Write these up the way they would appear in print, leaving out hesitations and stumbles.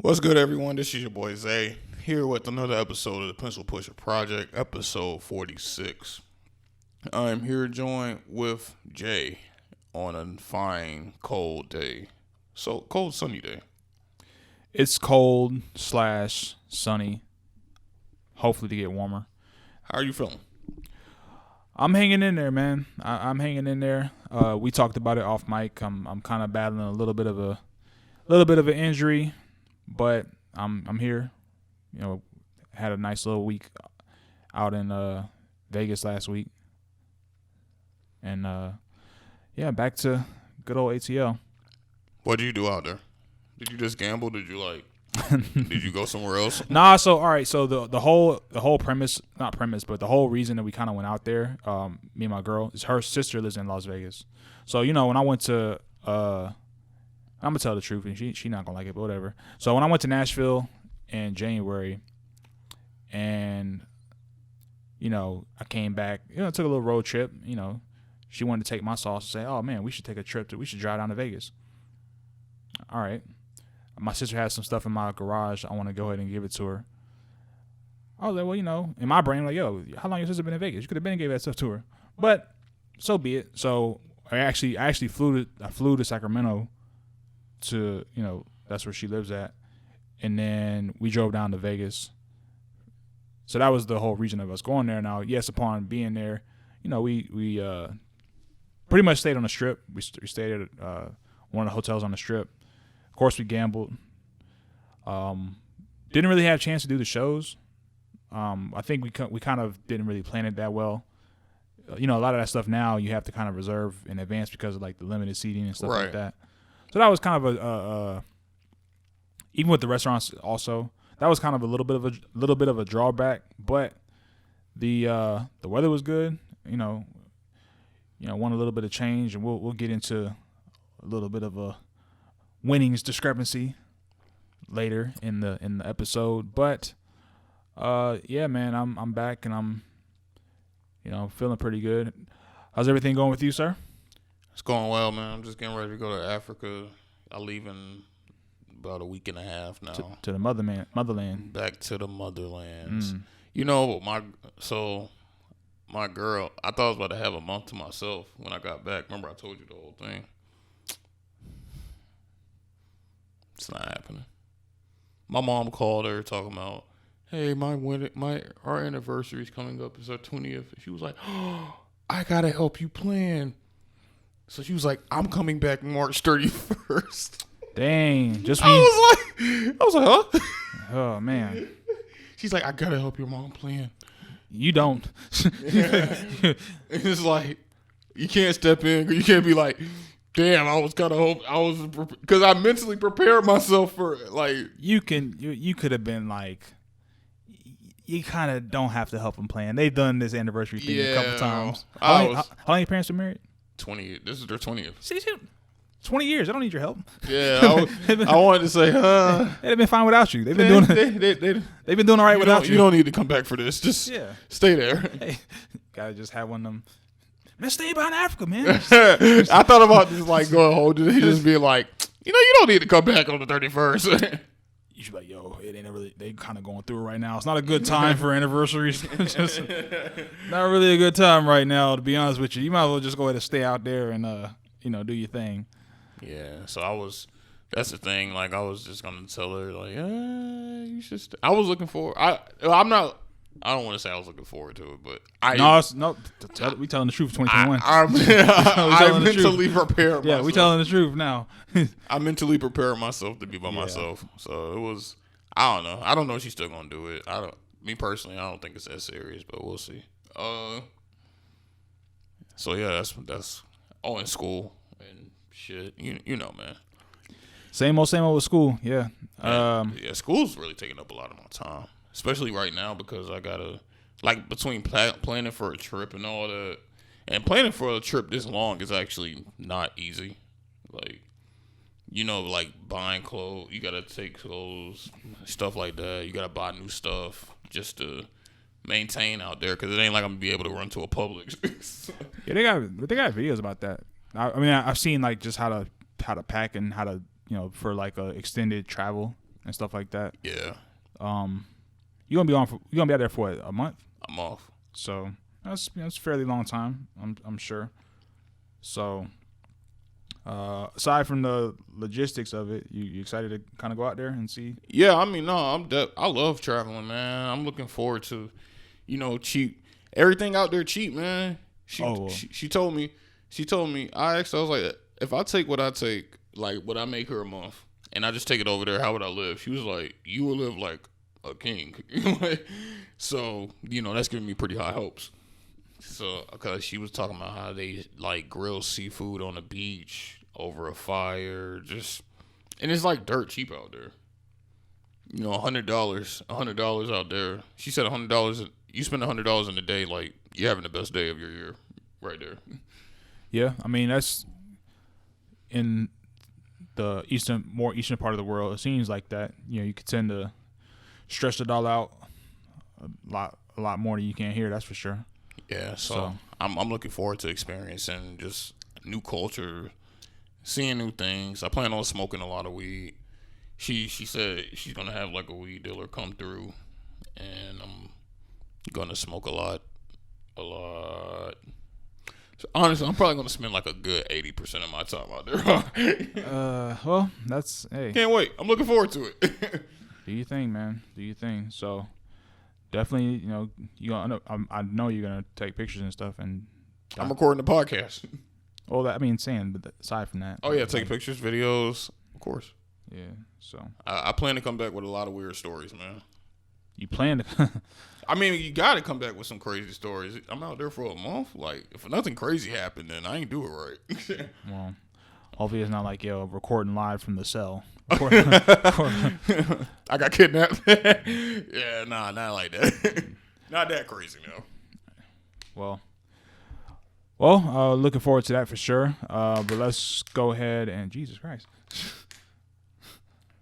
What's good, everyone? This is your boy Zay, here with another episode of the Pencil Pusher Project, episode 46. I'm here joined with Jay on a fine, cold day. So, cold, sunny day. It's cold / sunny. Hopefully to get warmer. How are you feeling? I'm hanging in there, man. I'm hanging in there. We talked about it off mic. I'm kind of battling a little bit of an injury, but I'm here. You know, had a nice little week out in Vegas last week, and yeah, back to good old ATL. What did you do out there? Did you just gamble? Did you did you go somewhere else? Nah, so all right, so the whole premise, not premise, but the whole reason that we kind of went out there, me and my girl, is her sister lives in Las Vegas. So, you know, when I went to I'm gonna tell the truth, and she not gonna like it, but whatever. So when I went to Nashville in January, and you know, I came back, you know, took a little road trip. You know, she wanted to take my sauce and say, "Oh man, we should take a trip we should drive down to Vegas." All right, my sister has some stuff in my garage. I want to go ahead and give it to her. I was like, well, you know, in my brain, like, yo, how long your sister been in Vegas? You could have been and gave that stuff to her, but so be it. So I actually flew to Sacramento. To, you know, that's where she lives at, and then we drove down to Vegas. So that was the whole reason of us going there. Now, yes, upon being there, you know, we pretty much stayed on the Strip. We stayed at one of the hotels on the Strip. Of course, we gambled. Didn't really have a chance to do the shows. I think we kind of didn't really plan it that well. You know, a lot of that stuff now you have to kind of reserve in advance because of like the limited seating and stuff like that. So that was kind of even with the restaurants also, that was kind of a little bit of a drawback. But the weather was good. You know, want a little bit of change, and we'll get into a little bit of a winnings discrepancy later in the episode. But yeah, man, I'm back and I'm, you know, feeling pretty good. How's everything going with you, sir? It's going well, man. I'm just getting ready to go to Africa. I leave in about a week and a half now. To the motherland. Back to the motherlands. You know, my girl, I thought I was about to have a month to myself when I got back. Remember I told you the whole thing? It's not happening. My mom called her talking about, hey, our anniversary's coming up. It's our 20th. She was like, oh, I got to help you plan. So she was like, I'm coming back March 31st. Dang. Just me. I was like, huh? Oh, man. She's like, I got to help your mom plan. You don't. It's like, you can't step in. You can't be like, damn, because I mentally prepared myself for it. Like, you could have been like, you kind of don't have to help them plan. They've done this anniversary thing a couple times. How long your parents been married? 20. This is their 20th. See, 20 years. I don't need your help. Yeah, I wanted to say, they'd have been fine without you. They've been they've been doing all right without you. You don't need to come back for this. Just stay there. Hey, gotta just have one of them. Man, stay behind Africa, man. I thought about just like going home and just being like, you know, you don't need to come back on the 31st. You should be like, yo, it ain't really. They kind of going through it right now. It's not a good time for anniversaries. Just not really a good time right now, to be honest with you. You might as well just go ahead and stay out there and you know, do your thing. Yeah. So that's the thing. Like, I was just gonna tell her like, you should. I was looking forward. I'm not. I don't want to say I was looking forward to it, but we telling the truth. 2021. I'm mentally prepared. Yeah, we telling the truth now. I mentally prepared myself to be by myself, so it was. I don't know. I don't know if she's still gonna do it. Me personally, I don't think it's that serious, but we'll see. So yeah, that's all in school and shit. You know, man. Same old with school. Yeah. Yeah, school's really taking up a lot of my time. Especially right now because I gotta, like, between planning for a trip and all that, and planning for a trip this long is actually not easy. Like, you know, like buying clothes, you gotta take clothes, stuff like that. You gotta buy new stuff just to maintain out there because it ain't like I'm gonna be able to run to a Publix. Yeah, they got videos about that. I mean, I've seen like just how to pack and how to, you know, for like a extended travel and stuff like that. Yeah. You gonna be out there for what, a month? I'm off. So that's a fairly long time. I'm sure. So aside from the logistics of it, you excited to kind of go out there and see? Yeah, I mean, no, I love traveling, man. I'm looking forward to, cheap. Everything out there cheap, man. She told me. I asked her, I was like, if I take what I take, like what I make her a month, and I just take it over there, how would I live? She was like, you will live like a king. So, that's giving me pretty high hopes. So, because she was talking about how they like grill seafood on the beach over a fire, and it's like dirt cheap out there. $100 out there. She said $100. You spend $100 in a day, like you're having the best day of your year, right there. Yeah, I mean that's in the more eastern part of the world. It seems like that. You could tend to stretch the dollar out a lot more than you can here. That's for sure. Yeah, so I'm looking forward to experiencing just new culture, seeing new things. I plan on smoking a lot of weed. She said she's gonna have like a weed dealer come through, and I'm gonna smoke a lot. So honestly, I'm probably gonna spend like a good 80% of my time out there. Well, that's hey. Can't wait. I'm looking forward to it. Do your thing, man. Do your thing. So definitely, I know you're gonna take pictures and stuff, and I'm recording the podcast. Well, but aside from that. Oh yeah, take pictures, videos, of course. Yeah. So I plan to come back with a lot of weird stories, man. You plan to? I mean, you got to come back with some crazy stories. I'm out there for a month. Like, if nothing crazy happened, then I ain't do it right. Well, hopefully it's not like recording live from the cell. I got kidnapped. Yeah, nah, not like that. Not that crazy, no. Well, looking forward to that for sure. But let's go ahead and Jesus Christ.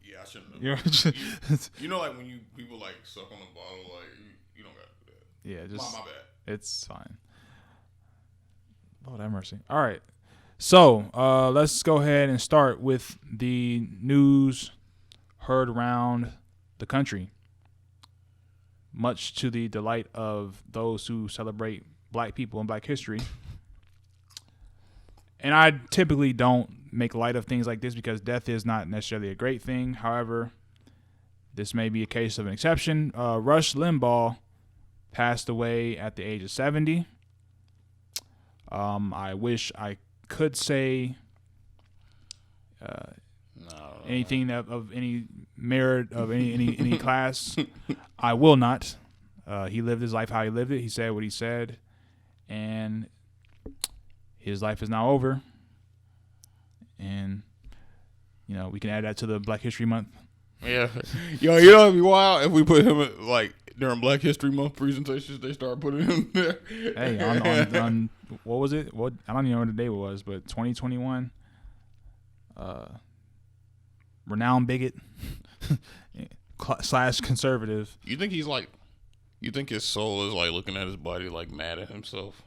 Yeah, I shouldn't have. Like when people like suck on the bottle, like you don't got to do that. Yeah, just my bad. It's fine. Lord have mercy. All right. So let's go ahead and start with the news heard around the country. Much to the delight of those who celebrate black people and black history. And I typically don't make light of things like this because death is not necessarily a great thing. However, this may be a case of an exception. Rush Limbaugh passed away at the age of 70. I wish I could say anything of any merit of any class. I will not. He lived his life how he lived it. He said what he said, and his life is now over. And we can add that to the Black History Month. Yeah, it'd be wild if we put him like during Black History Month presentations. They start putting him there. Hey, on what was it? What I don't even know what the day was, but 2021. Renowned bigot / conservative. You think his soul is like looking at his body like mad at himself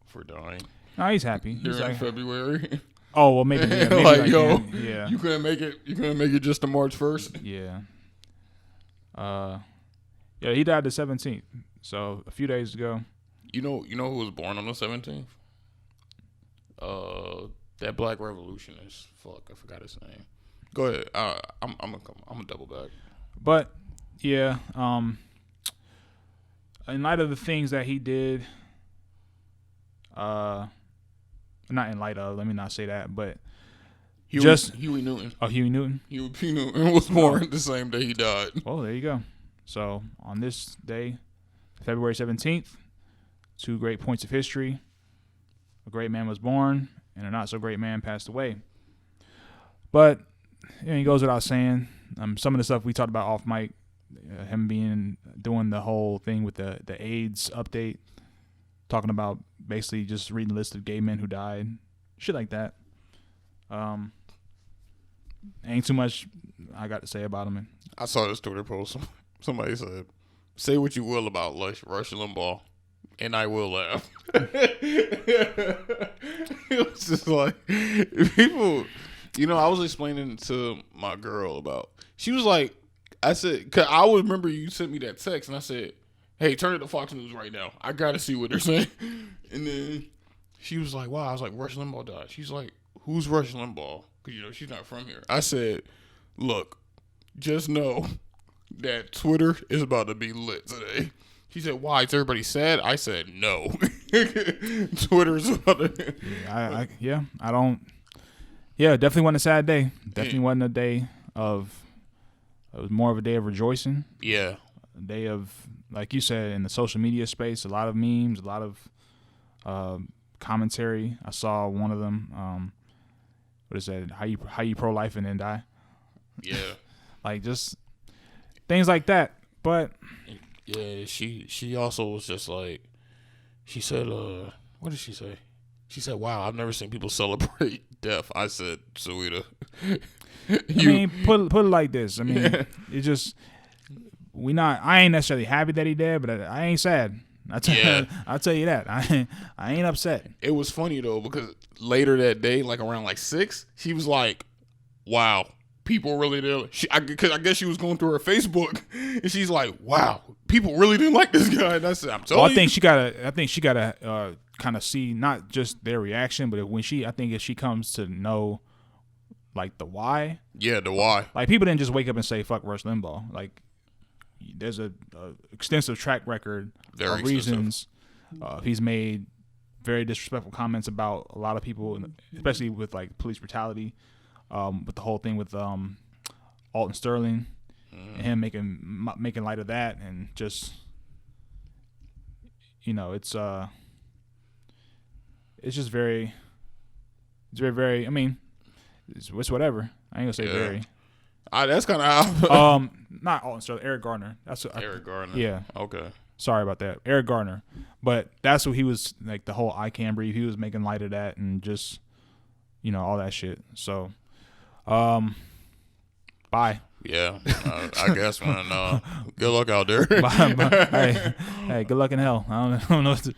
for dying? No, he's happy. During He's February. Oh well, maybe like yo, yeah. You couldn't make it just to March 1st. Yeah. Yeah, he died the 17th. So a few days ago. You know who was born on the 17th? That Black revolutionist. Fuck, I forgot his name. Go ahead. I'm gonna double back. But yeah, in light of the things that he did, not in light of, let me not say that, but Huey Newton. Oh, Huey Newton. Huey Newton was born the same day he died. Oh, there you go. So on this day, February 17th, 2 great points of history. A great man was born, and a not so great man passed away. But it goes without saying, some of the stuff we talked about off mic, him doing the whole thing with the AIDS update, talking about basically just reading the list of gay men who died, shit like that. Ain't too much I got to say about him. I saw this Twitter post. Somebody said, "Say what you will about Rush Limbaugh, and I will laugh." It was just like people. I was explaining to my girl about. She was like, I said, cause I would remember you sent me that text, and I said, "Hey, turn it to Fox News right now. I gotta see what they're saying." And then she was like, "Wow." I was like, "Rush Limbaugh died." She's like, "Who's Rush Limbaugh?" Because she's not from here. I said, "Look, just know that Twitter is about to be lit today." She said, "Why? Is everybody sad?" I said, "No." Twitter's about to. I don't. Yeah, definitely wasn't a sad day. Definitely wasn't a day of. It was more of a day of rejoicing. Yeah. A day of, like you said, in the social media space, a lot of memes, a lot of commentary. I saw one of them. What is that? How you pro-life and then die? Yeah. Like just things like that. But yeah, she also was just like, she said, what did she say? She said, "Wow, I've never seen people celebrate death." I said, "Sweeta." I mean, put it like this. I mean, it just I ain't necessarily happy that he dead, but I ain't sad. I'll tell you that. I ain't upset. It was funny though, because later that day, like around like 6, she was like, "Wow, people really did." Because I guess she was going through her Facebook, and she's like, "Wow, people really didn't like this guy." And I said, "I'm telling you." I think she gotta kind of see not just their reaction, but if she comes to know like the why. Yeah, the why. Like people didn't just wake up and say "fuck Rush Limbaugh." Like there's a extensive track record of reasons. He's made very disrespectful comments about a lot of people, especially with like police brutality. With the whole thing with Alton Sterling and him making light of that, and just it's just very, very. I mean, it's whatever. I ain't gonna say very. That's kind of how. Not Alton Sterling, Eric Gardner. That's Eric Gardner. Yeah. Okay. Sorry about that, Eric Gardner. But that's what he was like. The whole "I can't breathe." He was making light of that, and just all that shit. So, bye. Yeah, I guess, man. Good luck out there. Bye. Hey, good luck in hell. I don't know what to.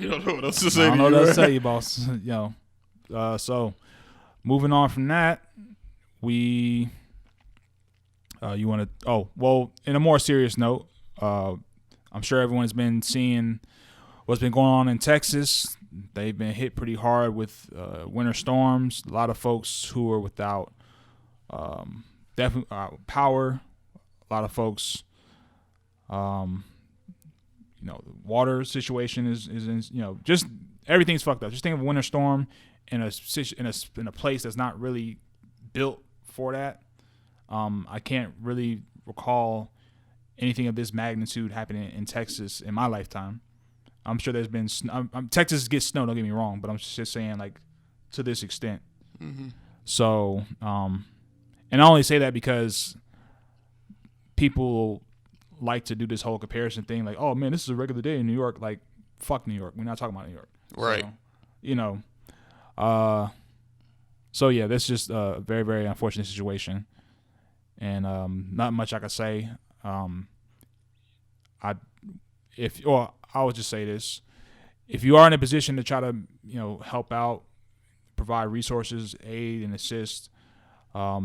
You don't know what else to say. I don't know what else to tell you, boss. So moving on from that, we. You want to? Oh, well. In a more serious note, I'm sure everyone's been seeing what's been going on in Texas. They've been hit pretty hard with winter storms. A lot of folks who are without power. A lot of folks, the water situation is in, just everything's fucked up. Just think of a winter storm in a place that's not really built for that. I can't really recall anything of this magnitude happening in Texas in my lifetime. I'm sure there's been Texas gets snow. Don't get me wrong, but I'm just saying like to this extent. Mm-hmm. So, and I only say that because people like to do this whole comparison thing, like, "Oh man, this is a regular day in New York." Like, fuck New York. We're not talking about New York, right? So, so yeah, that's just a very, very unfortunate situation, and not much I can say. I would just say this: if you are in a position to try to, help out, provide resources, aid, and assist, I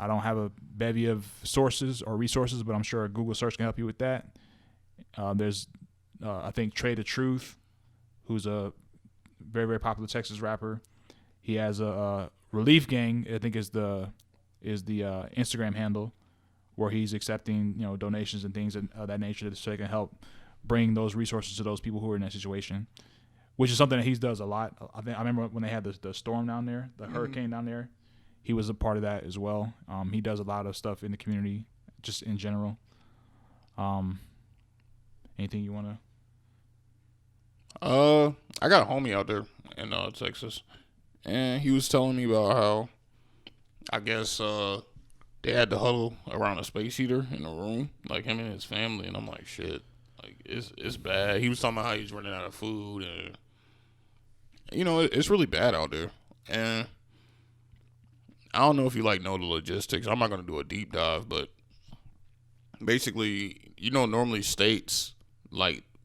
don't have a bevy of sources or resources, but I'm sure a Google search can help you with that. There's, I think, Trey the Truth, who's a very, very popular Texas rapper. He has a Relief Gang, I think is the Instagram handle, where he's accepting donations and things of that nature so they can help bring those resources to those people who are in that situation, which is something that he does a lot. I remember when they had the storm down there, the hurricane down there, he was a part of that as well. He does a lot of stuff in the community, just in general. Anything you want to? I got a homie out there in Texas, and he was telling me about how, I guess, they had to huddle around a space heater in a room, like him and his family, and I'm like, shit, like it's bad. He was talking about how he's running out of food, and it's really bad out there. And I don't know if you know the logistics. I'm not gonna do a deep dive, but basically, normally states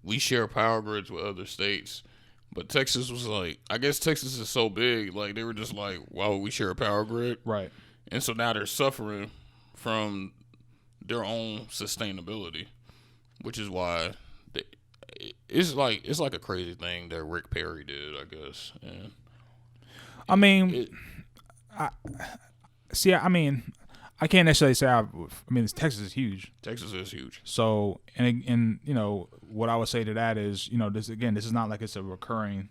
we share power grids with other states, but Texas was like, I guess Texas is so big, they were just like, why would we share a power grid? Right. And so now they're suffering from their own sustainability, which is why it's like a crazy thing that Rick Perry did, I guess. And I mean, I can't necessarily say Texas is huge. Texas is huge. So and what I would say to that is this is not like it's a recurring.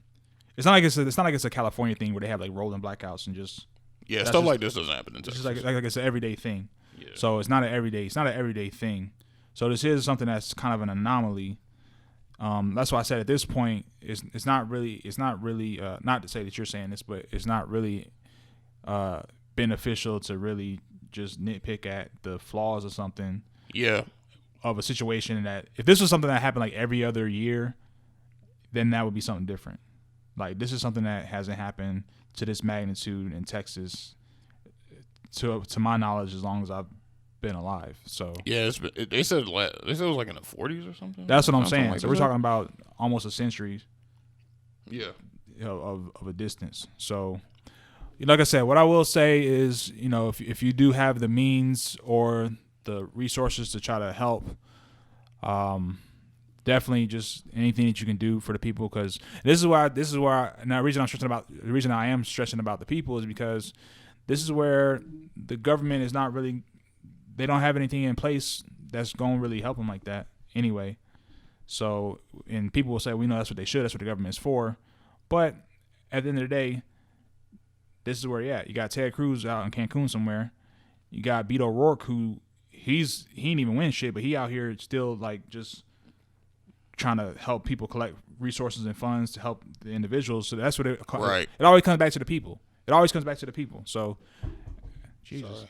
It's not like it's a California thing where they have like rolling blackouts and just stuff like this doesn't happen in Texas. It's just like it's an everyday thing. Yeah. So it's not an everyday thing. So this is something that's kind of an anomaly. That's why I said at this point it's not really not to say that you're saying this, but it's not really beneficial to really just nitpick at the flaws of something. Yeah. Of a situation that if this was something that happened like every other year, then that would be something different. Like this is something that hasn't happened to this magnitude in Texas, to my knowledge, as long as I've been alive. So yeah, they said it was like in the 40s or something. That's what I'm saying. Like so we're talking about almost a century. Yeah. Of a distance. So, like I said, what I will say is, if you do have the means or the resources to try to help, definitely just anything that you can do for the people, because this is why and the reason I am stressing about the people is because this is where the government is not really, they don't have anything in place that's going to really help them like that anyway. So, and people will say, we know that's what they should, that's what the government is for. But at the end of the day, this is where you're at. You got Ted Cruz out in Cancun somewhere. You got Beto O'Rourke, who he didn't even win shit, but he out here still like just trying to help people collect resources and funds to help the individuals. So that's what it always comes back to the people. It always comes back to the people. So, Jesus.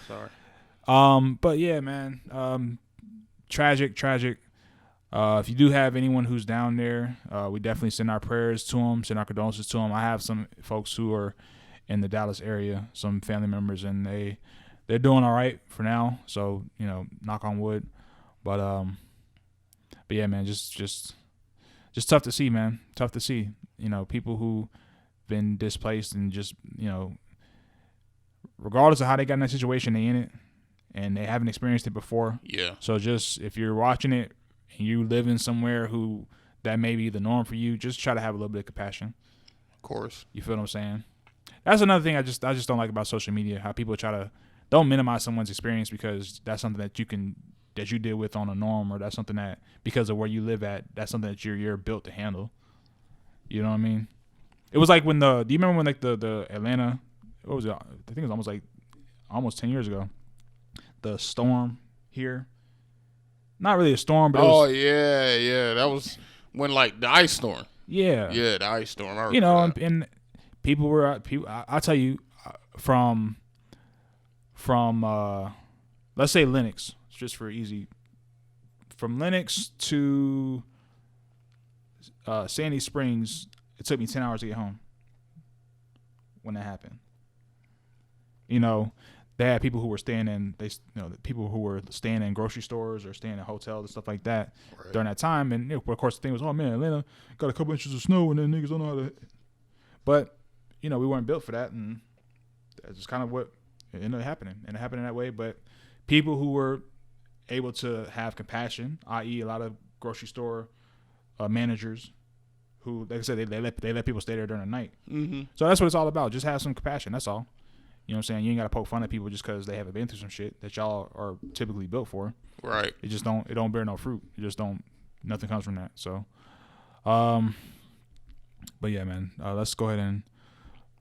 Sorry. But yeah, man. Tragic. If you do have anyone who's down there, we definitely send our prayers to them, send our condolences to them. I have some folks who are in the Dallas area, some family members, and they're doing all right for now. So, knock on wood. But yeah, man, just tough to see, man. Tough to see. People who been displaced and just, regardless of how they got in that situation, they in it and they haven't experienced it before. Yeah. So just if you're watching it and you live in somewhere who that may be the norm for you, just try to have a little bit of compassion. Of course. You feel what I'm saying? That's another thing I just don't like about social media, how people don't minimize someone's experience because that's something that you deal with on a norm, or that's something that because of where you live at, that's something that you're built to handle. You know what I mean? It was like do you remember when like the Atlanta, what was it? I think it was almost 10 years ago. The storm here. Not really a storm, but yeah. That was when like the ice storm. Yeah. Yeah, the ice storm. And people were I'll tell you from let's say Lenox, just for easy. From Lenox to Sandy Springs, it took me 10 hours to get home when that happened. They had people who were staying in people who were staying in grocery stores or staying in hotels and stuff like that during that time. And of course the thing was, oh man, Atlanta got a couple inches of snow and then niggas don't know how to. But we weren't built for that, and that's just kind of what ended up happening, and it happened that way. But people who were able to have compassion, i.e., a lot of grocery store managers who, like I said, they let people stay there during the night. Mm-hmm. So that's what it's all about. Just have some compassion. That's all. You know what I'm saying? You ain't got to poke fun at people just because they haven't been through some shit that y'all are typically built for. Right. It don't bear no fruit. Nothing comes from that. So, but yeah, man, let's go ahead and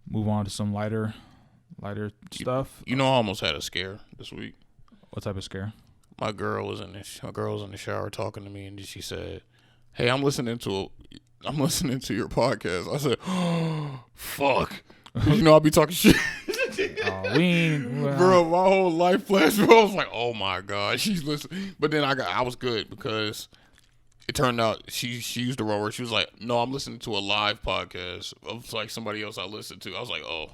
move on to some lighter stuff. I almost had a scare this week. What type of scare? My girl was in the shower talking to me, and she said, "Hey, I'm listening to your podcast." I said, "Oh, fuck." I'll be talking shit. Bro, my whole life flashed. I was like, "Oh my god, she's listening." But then I was good because it turned out she used the wrong word. She was like, "No, I'm listening to a live podcast of like somebody else I listened to." I was like, "Oh."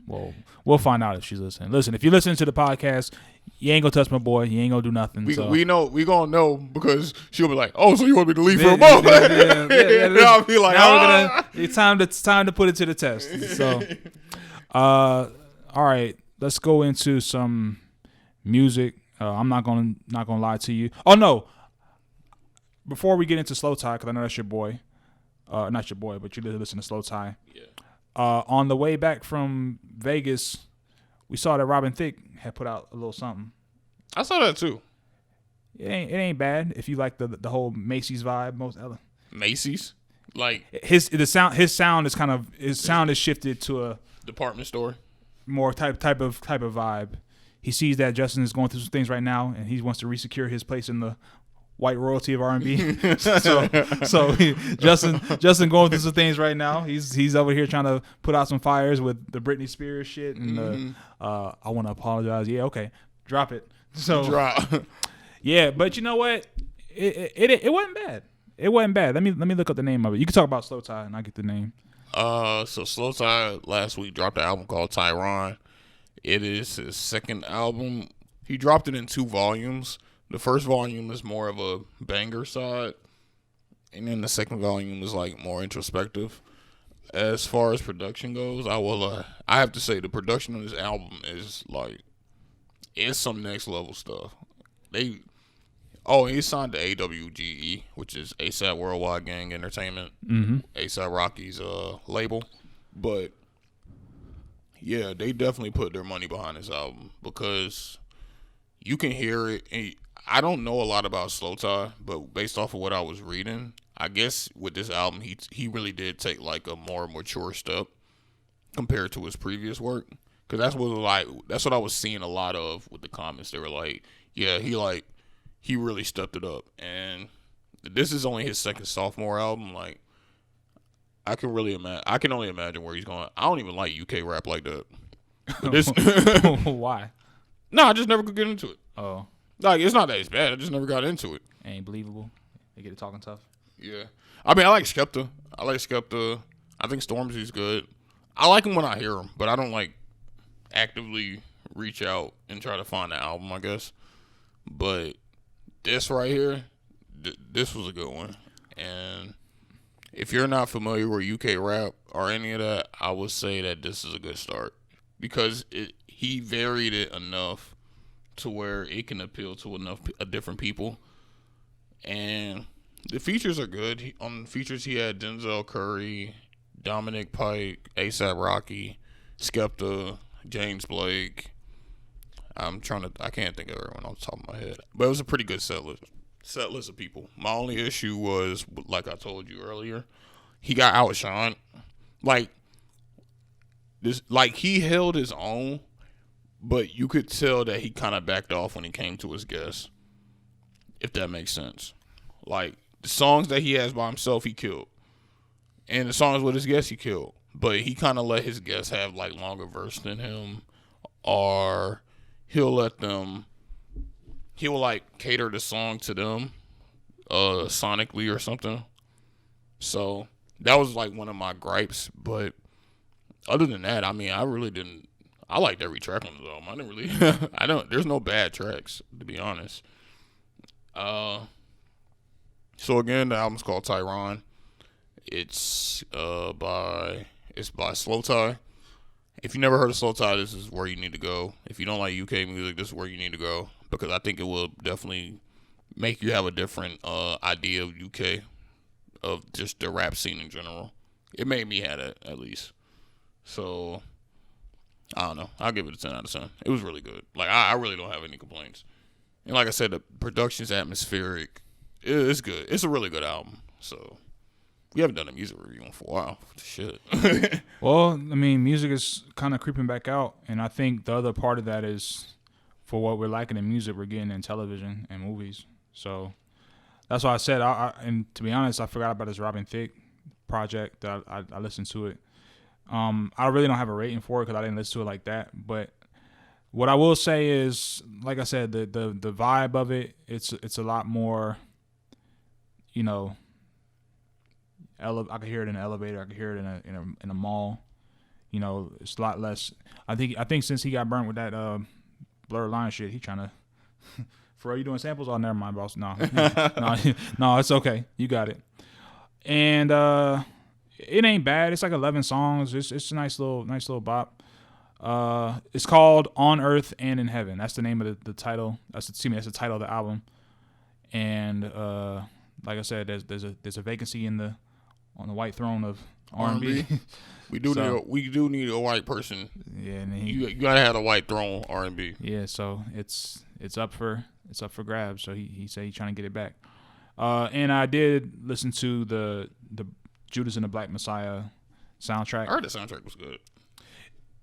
Well, we'll find out if she's listening. Listen, if you're listening to the podcast, you ain't gonna touch my boy. You ain't gonna do nothing. We gonna know because she'll be like, "Oh, so you want me to leave for a month?" Yeah, I'll be like, it's time to put it to the test. So, all right, let's go into some music. I'm not gonna lie to you. Oh no! Before we get into Slow Tie, because I know that's your boy, not your boy, but you listen to Slow Tie. Yeah. On the way back from Vegas, we saw that Robin Thicke had put out a little something. I saw that too. It ain't bad if you like the whole Macy's vibe. Macy's, like his sound is shifted to a department store. More type of vibe. He sees that Justin is going through some things right now, and he wants to resecure his place in the white royalty of R&B. Justin going through some things right now. He's over here trying to put out some fires with the Britney Spears shit, and I want to apologize. Yeah, okay, drop it. Yeah, but you know what? It wasn't bad. It wasn't bad. Let me look up the name of it. You can talk about Slow Tie, and I get the name. So Slow Tie last week dropped an album called Tyron. It is his second album. He dropped it in 2 volumes. The first volume is more of a banger side, and then the second volume is like more introspective. As far as production goes, I have to say the production on this album is like, it's some next level stuff. He signed to AWGE, which is ASAP Worldwide Gang Entertainment, ASAP Rocky's label. But yeah, they definitely put their money behind this album because you can hear it. And I don't know a lot about Slow Tie, but based off of what I was reading, I guess with this album, he really did take like a more mature step compared to his previous work. Because that's what I was seeing a lot of with the comments. They were like, yeah, he really stepped it up. And this is only his second sophomore album. Like, I can only imagine where he's going. I don't even like UK rap like that. Why? No, I just never could get into it. Oh. Like, it's not that it's bad. I just never got into it. Ain't believable. They get it talking tough. Yeah. I mean, I like Skepta. I think Stormzy's good. I like him when I hear him, but I don't like actively reach out and try to find the album, I guess. But this right here, this was a good one. And if you're not familiar with UK rap or any of that, I would say that this is a good start because he varied it enough to where it can appeal to enough different people. And the features are good. On the features, he had Denzel Curry, Dominic Pike, A$AP Rocky, Skepta, James Blake. I can't think of everyone off the top of my head. But it was a pretty good set list of people. My only issue was, like I told you earlier, he got outshined. He held his own, but you could tell that he kind of backed off when he came to his guests, if that makes sense. Like, the songs that he has by himself, he killed. And the songs with his guests, he killed. But he kind of let his guests have, like, longer verse than him. Or he'll like, cater the song to them, sonically or something. So, that was, like, one of my gripes. But other than that, I mean, I liked every track on the album. There's no bad tracks, to be honest. So again, the album's called Tyron. It's by Slow Tie. If you never heard of Slow Tie, this is where you need to go. If you don't like UK music, this is where you need to go because I think it will definitely make you have a different idea of UK, of just the rap scene in general. It made me have it, at least. So I don't know. I'll give it a 10 out of 10. It was really good. Like, I really don't have any complaints. And like I said, the production's atmospheric. It's good. It's a really good album. So we haven't done a music review for a while. Shit. Well, I mean, music is kind of creeping back out. And I think the other part of that is for what we're lacking in music, we're getting in television and movies. So that's why I said, and to be honest, I forgot about this Robin Thicke project that I listened to it. I really don't have a rating for it because I didn't listen to it like that. But what I will say is, like I said, the vibe of it, it's a lot more, you know, I could hear it in an elevator. I could hear it in a mall. You know, it's a lot less. I think since he got burnt with that blurred line shit, he trying to. For you doing samples? Oh, never mind, boss. No, no, it's okay. You got it. And it ain't bad. It's like 11 songs. It's a nice little bop. It's called On Earth and in Heaven. That's the name of the title. That's the title of the album. And like I said, there's a vacancy on the white throne of R&B. We do need a white person. Yeah, and you gotta have a white throne R&B. Yeah, so it's up for grabs. So he said he's trying to get it back. And I did listen to the Judas and the Black Messiah soundtrack. I heard the soundtrack was good.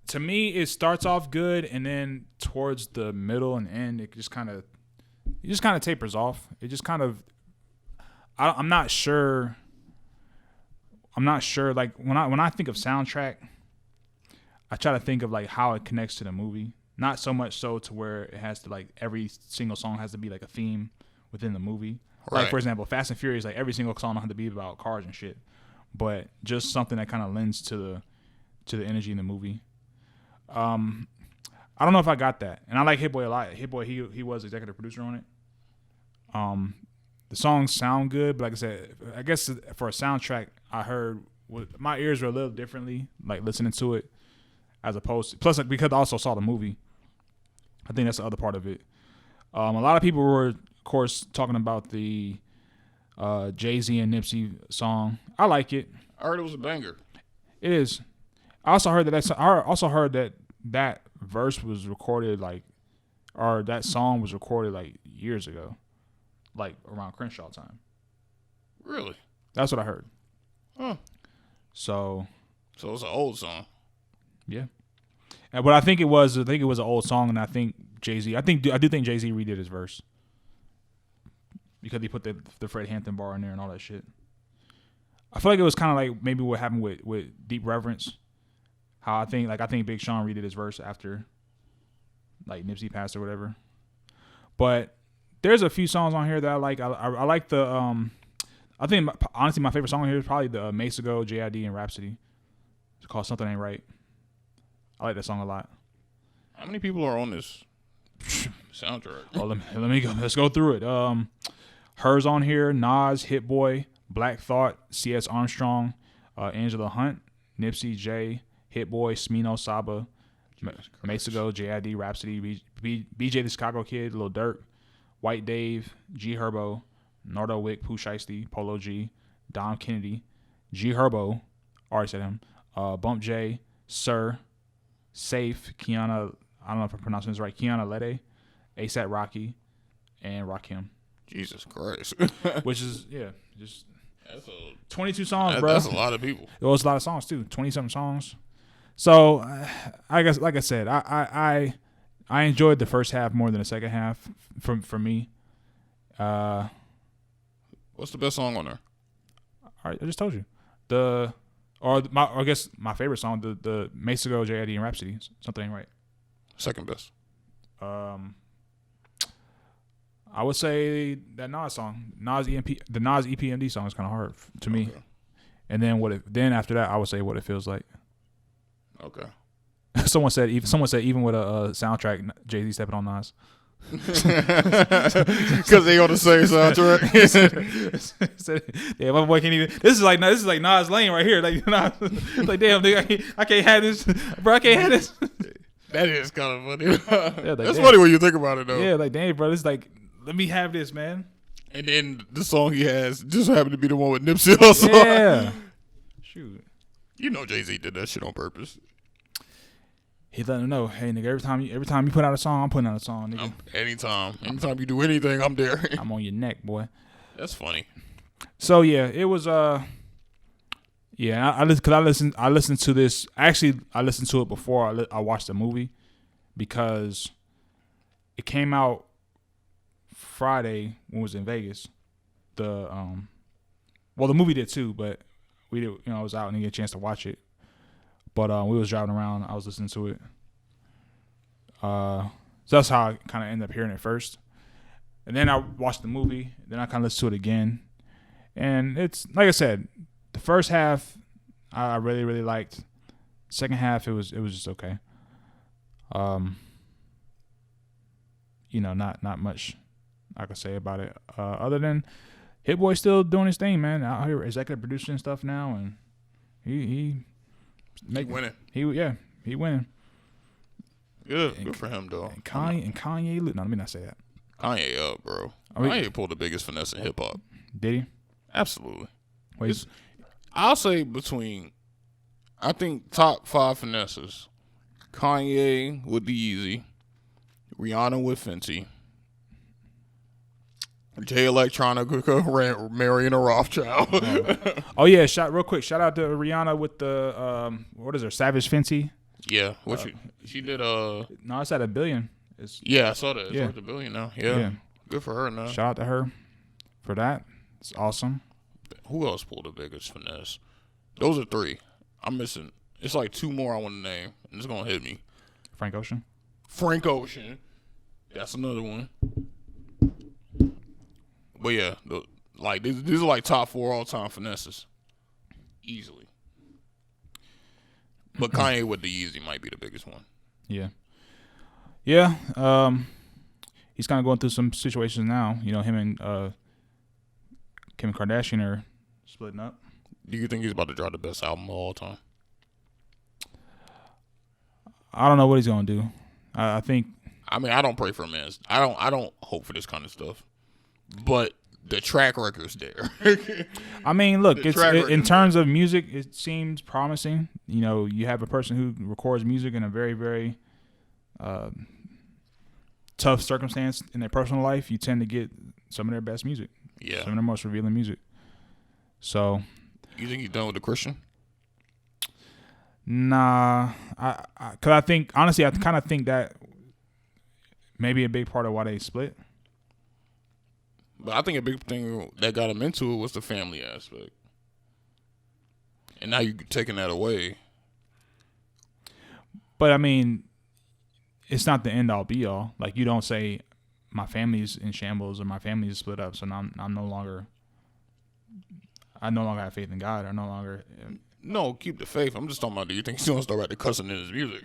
To me, it starts off good, and then towards the middle and end, it just kind of tapers off. It just kind of, I'm not sure. Like when I think of soundtrack, I try to think of like how it connects to the movie. Not so much so to where it has to like every single song has to be like a theme within the movie. Right. Like for example, Fast and Furious, like every single song don't have to be about cars and shit, but just something that kind of lends to the energy in the movie. I don't know if I got that, and I like Hit Boy a lot. Hit Boy, he was executive producer on it. The songs sound good, but like I said, I guess for a soundtrack, I heard my ears were a little differently, like listening to it, as opposed to, plus like, because I also saw the movie. I think that's the other part of it. A lot of people were, of course, talking about the Jay-Z and Nipsey song. I like it. I heard it was a banger. It is. I also heard that verse was recorded or that song was recorded like years ago, like around Crenshaw time. Really? That's what I heard. Huh. So it's an old song. Yeah. But I think it was an old song, and I think Jay-Z. I do think Jay-Z redid his verse because he put the Fred Hampton bar in there and all that shit. I feel like it was kind of like maybe what happened with Deep Reverence. How I think Big Sean redid his verse after like Nipsey passed or whatever. But there's a few songs on here that I like. I like the I think honestly my favorite song on here is probably the Masego, JID, and Rhapsody. It's called Something Ain't Right. I like that song a lot. How many people are on this soundtrack? Oh, let me go. Let's go through it. Hers on here, Nas, Hit Boy, Black Thought, C.S. Armstrong, Angela Hunt, Nipsey, J, Hit Boy, Smino, Saba, Masego, JID, Rhapsody, BJ the Chicago Kid, Lil Durk, White Dave, G Herbo, Nardo Wick, Pooh Shiesty, Polo G, Dom Kennedy, G Herbo, already said him, Bump J, Sir, Safe, Kiana, I don't know if I'm pronouncing this right, Kiana Lede, ASAP Rocky, and Rakim. Jesus Christ. Which is, just that's 22 songs, bro. That's a lot of people. It was a lot of songs, too. 20-something songs. So, I guess, like I said, I enjoyed the first half more than the second half for me. What's the best song on there? All right, I just told you. I guess my favorite song, the Masego, JID, and Rhapsody. Something Ain't Right. Second best. I would say that Nas song, the Nas EPMD song is kind of hard to me. And then after that, I would say What It Feels Like. Okay. Someone said even with a soundtrack, Jay-Z stepping on Nas. Because they on the same soundtrack. Yeah, my boy can't even. This is like Nas Lane right here. Like Nas, like damn, nigga, I can't have this, bro. I can't have this. That is kind of funny. Yeah, that's funny when you think about it, though. Yeah, like damn, bro. It's like, let me have this, man. And then the song he has just happened to be the one with Nipsey also. Yeah. Shoot. You know Jay-Z did that shit on purpose. He let him know, hey nigga, every time you put out a song, I'm putting out a song, nigga. Anytime you do anything, I'm there. I'm on your neck, boy. That's funny. So yeah, it was yeah. I listened to this. Actually, I listened to it before I watched the movie because it came out Friday when it was in Vegas. The movie did too, but we did. I was out and didn't get a chance to watch it. But we was driving around. I was listening to it. So that's how I kind of ended up hearing it first. And then I watched the movie. Then I kind of listened to it again. And it's, like I said, the first half I really, really liked. Second half, it was just okay. Not much I could say about it. Other than Hit Boy still doing his thing, man. Out here executive producing stuff now. And he winning. He winning. Yeah, good for him though. And Kanye. No, let me not say that. Kanye up, bro. Kanye pulled the biggest finesse in hip hop. Did he? Absolutely. Wait. I'll say I think top 5 finesses. Kanye with the Yeezy. Rihanna with Fenty. Jay Electronica marrying a Rothschild. Oh yeah, real quick. Shout out to Rihanna with the what is her Savage Fenty? Yeah, she did No, it's at $1 billion. I saw that. It's worth $1 billion now. Yeah. Good for her now. Shout out to her for that. It's awesome. Who else pulled the biggest finesse? Those are 3. I'm missing. It's like 2 more I want to name, and it's gonna hit me. Frank Ocean. That's another one. But yeah, these are like top 4 all-time finesses, easily. But Kanye with the Yeezy might be the biggest one. Yeah. He's kind of going through some situations now. You know, him and Kim Kardashian are splitting up. Do you think he's about to drop the best album of all time? I don't know what he's gonna do. I think. I mean, I don't pray for him, man. I don't hope for this kind of stuff. But the track record's there. I mean, look, in terms of music, it seems promising. You know, you have a person who records music in a very, very tough circumstance in their personal life. You tend to get some of their best music. Yeah. Some of their most revealing music. So. You think he's done with the Christian? Nah, cause I think honestly, I kind of think that maybe a big part of why they split. But I think a big thing that got him into it was the family aspect. And now you're taking that away. But I mean, it's not the end all be all. Like, you don't say my family's in shambles or my family's split up, so now I no longer have faith in God. Or no longer. No, keep the faith. I'm just talking about, do you think he's going to start writing cussing in his music?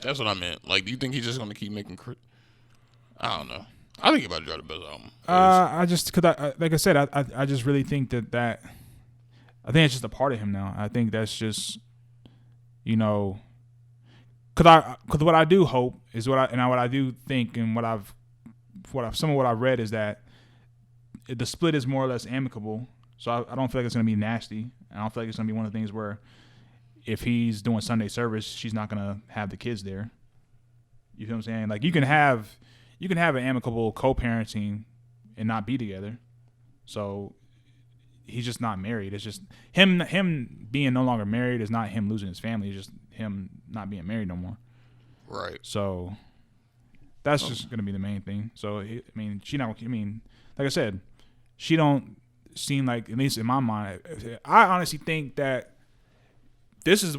That's what I meant. Like, do you think he's just going to keep making... I don't know. I think he's about to drop the best album. Like I said, I just really think that I think it's just a part of him now. I think that's just, you know, because what I do hope is what I do think, and some of what I've read is that the split is more or less amicable. So I don't feel like it's going to be nasty. I don't feel like it's going to be one of the things where if he's doing Sunday service, she's not going to have the kids there. You feel what I'm saying? Like, you can have an amicable co-parenting and not be together. So he's just not married. It's just him being no longer married is not him losing his family. It's just him not being married no more. Right. So that's just going to be the main thing. So, like I said, she don't seem like, at least in my mind, I honestly think that this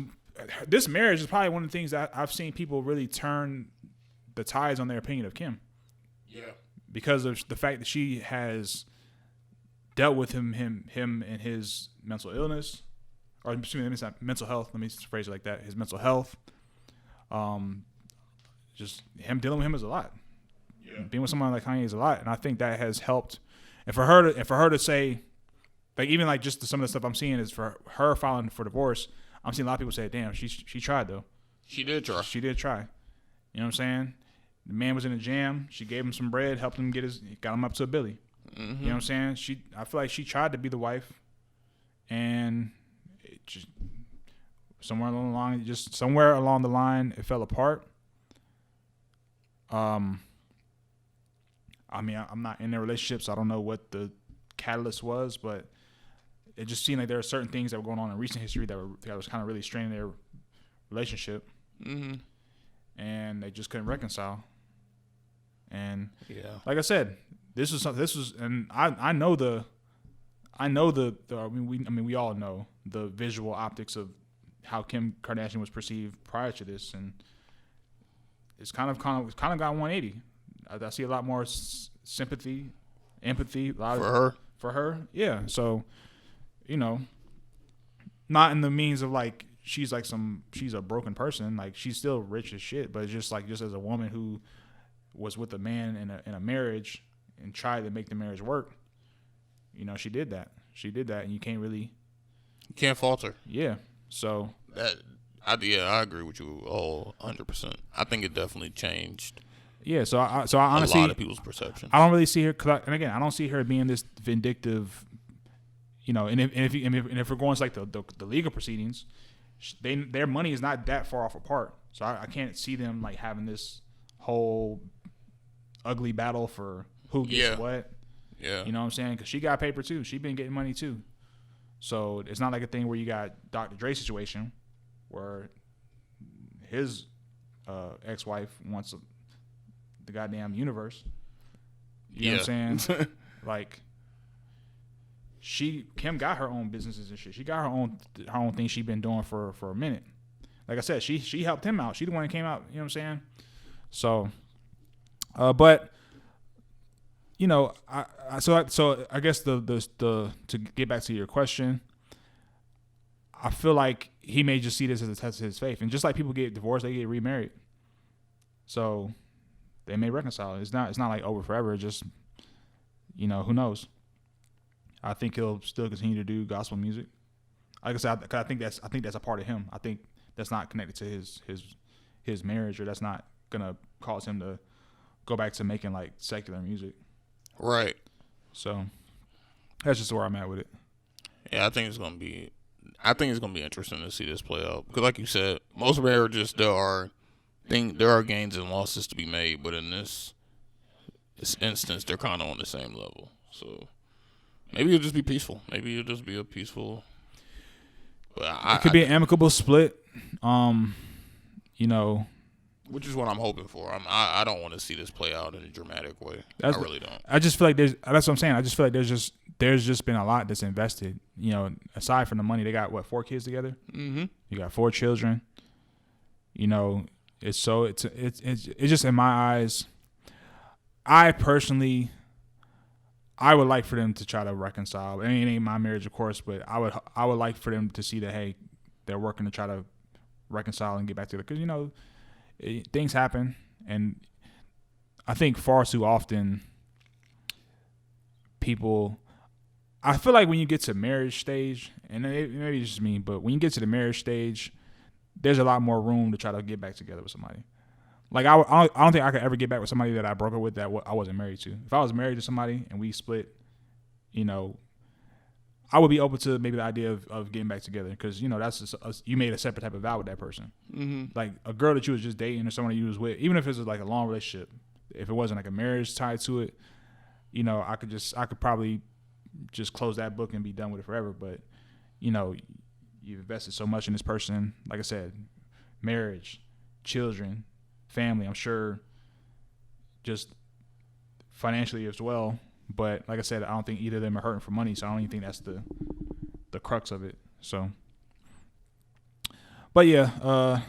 marriage is probably one of the things that I've seen people really turn the tides on their opinion of Kim. Yeah. Because of the fact that she has dealt with him and his mental illness, or excuse me, it's not mental health. Let me phrase it like that. His mental health. Just him dealing with him is a lot. Yeah. Being with someone like Kanye is a lot, and I think that has helped. And for her to say, like, even like just some of the stuff I'm seeing is for her filing for divorce. I'm seeing a lot of people say, "Damn, she tried though." She did try. She did try. You know what I'm saying? The man was in a jam. She gave him some bread, helped him got him up to a Billy. Mm-hmm. You know what I'm saying? I feel like she tried to be the wife, and it just somewhere along the line, it fell apart. I mean, I'm not in their relationship, so I don't know what the catalyst was, but it just seemed like there were certain things that were going on in recent history that was kind of really straining their relationship. Mm-hmm. And they just couldn't reconcile. And like I said, and I know we all know the visual optics of how Kim Kardashian was perceived prior to this, and it's kind of got 180. I see a lot more sympathy, empathy, for her. Yeah. So, you know, not in the means of like she's a broken person. Like, she's still rich as shit, but it's just as a woman who was with a man in a marriage and tried to make the marriage work. You know, she did that, and you can't fault her. Yeah. So I agree with you all 100%. I think it definitely changed Yeah, so I a honestly, lot of people's perceptions. I don't really see her. And again, I don't see her being this vindictive. And if we're going to like the legal proceedings, their money is not that far off apart. So I can't see them like having this whole ugly battle for who gets what. Yeah. You know what I'm saying? Because she got paper too. She been getting money too. So it's not like a thing where you got Dr. Dre's situation where his ex-wife wants the goddamn universe. You know what I'm saying? Like, Kim got her own businesses and shit. She got her own thing she been doing for a minute. Like I said, she helped him out. She the one that came out. You know what I'm saying? So, but I guess the to get back to your question, I feel like he may just see this as a test of his faith, and just like people get divorced, they get remarried. So they may reconcile. It's not like over forever. It's just who knows. I think he'll still continue to do gospel music. Like I said, I think that's a part of him. I think that's not connected to his marriage, or that's not gonna cause him to go back to making like secular music. Right. So that's just where I'm at with it. Yeah, I think it's gonna be interesting to see this play out because, like you said, most marriages there are gains and losses to be made, but in this instance, they're kind of on the same level. So maybe it'll just be peaceful. Maybe it'll just be a peaceful. But it could be an amicable split. Which is what I'm hoping for. I don't want to see this play out in a dramatic way. I really don't. I just feel like that's what I'm saying. I just feel like there's just been a lot that's invested. Aside from the money, they got 4 kids together. Mm-hmm. You got 4 children. It's just in my eyes. I personally, I would like for them to try to reconcile. I mean, it ain't my marriage, of course, but I would like for them to see that, hey, they're working to try to reconcile and get back together. Because things happen, and I think far too often people. I feel like when you get to marriage stage, and maybe it's just me, but when you get to the marriage stage, there's a lot more room to try to get back together with somebody. Like I don't think I could ever get back with somebody that I broke up with that I wasn't married to. If I was married to somebody and we split, I would be open to maybe the idea of getting back together because that's just you made a separate type of vow with that person. Mm-hmm. Like a girl that you was just dating or someone you was with, even if it was like a long relationship, if it wasn't like a marriage tied to it, I could probably just close that book and be done with it forever. But you've invested so much in this person. Like I said, marriage, children, family, I'm sure just financially as well. But like I said, I don't think either of them are hurting for money, so I don't even think that's the crux of it. So, but yeah,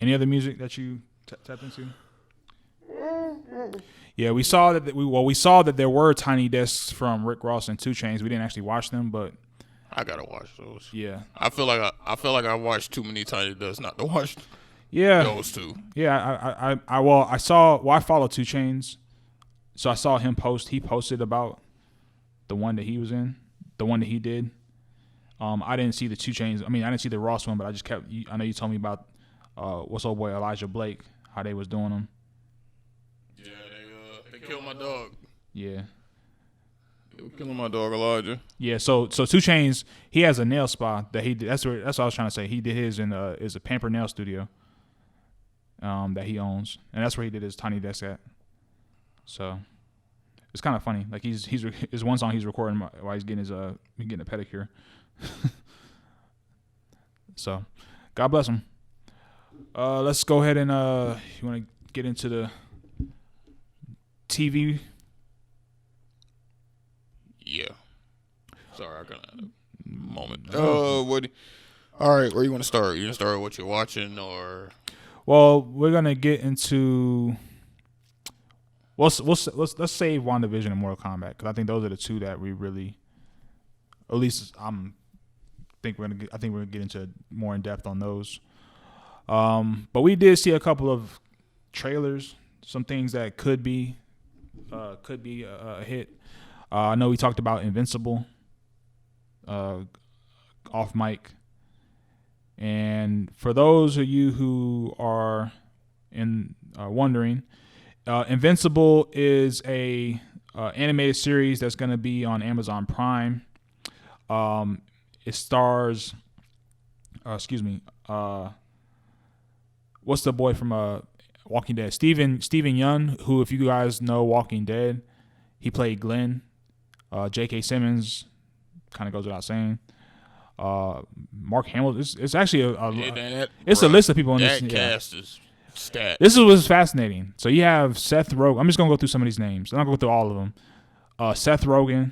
any other music that you tapped into? Yeah, we saw that there were Tiny Desks from Rick Ross and 2 Chainz. We didn't actually watch them, but I gotta watch those. Yeah, I feel like I watched too many Tiny Desks not to watch. Those two. Yeah, I follow 2 Chainz. So I saw him post. He posted about the one that he was in, the one that he did. I didn't see the 2 Chainz. I mean, I didn't see the Ross one, but I just kept. I know you told me about what's old boy Elijah Blake, how they was doing them. Yeah, they killed my dog. Yeah, they were killing my dog Elijah. Yeah, so 2 Chainz, he has a nail spa that he did. That's what I was trying to say. He did his in is a Pamper Nail Studio. That he owns, and that's where he did his Tiny Desk at. So it's kind of funny. Like he's his one song he's recording while he's getting a pedicure. So God bless him. Let's go ahead and you want to get into the TV? Yeah. Sorry, I kind of had a moment. All right, where you want to start? You want to start with what you're watching, or? Well, we're gonna get into. Let's save WandaVision and Mortal Kombat because I think those are the 2 that we really, at least I think we're gonna get into more in depth on those. But we did see a couple of trailers, some things that could be a hit. I know we talked about Invincible off mic, And for those of you who are wondering, Invincible is a animated series that's going to be on Amazon Prime. It stars, what's the boy from Walking Dead? Steven Yeun, who, if you guys know Walking Dead, he played Glenn. J.K. Simmons, kind of goes without saying. Mark Hamill. It's actually a list of people in this. That cast is stat. This is what's fascinating. So you have Seth Rogen. I'm just gonna go through some of these names. I'm not gonna go through all of them. Seth Rogen,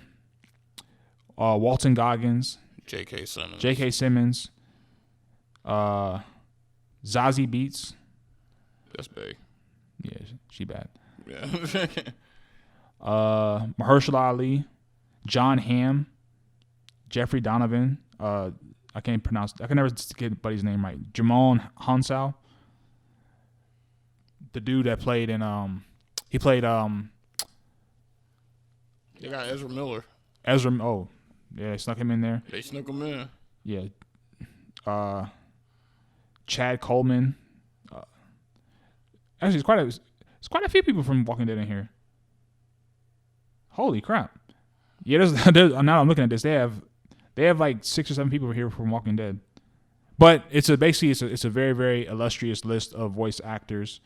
Walton Goggins, J.K. Simmons, Zazie Beetz. That's big. Yeah, she bad. Yeah. Mahershala Ali, John Hamm, Jeffrey Donovan. I can never get anybody's name right. Jamon Hansal. The dude that played in he played They got Ezra Miller. Oh, yeah, they snuck him in there. They snuck him in. Yeah. Chad Coleman. Actually, it's quite a few people from Walking Dead in here. Holy crap! Yeah, now I'm looking at this. They have like 6 or 7 people here from Walking Dead, but it's a very, very illustrious list of voice actors,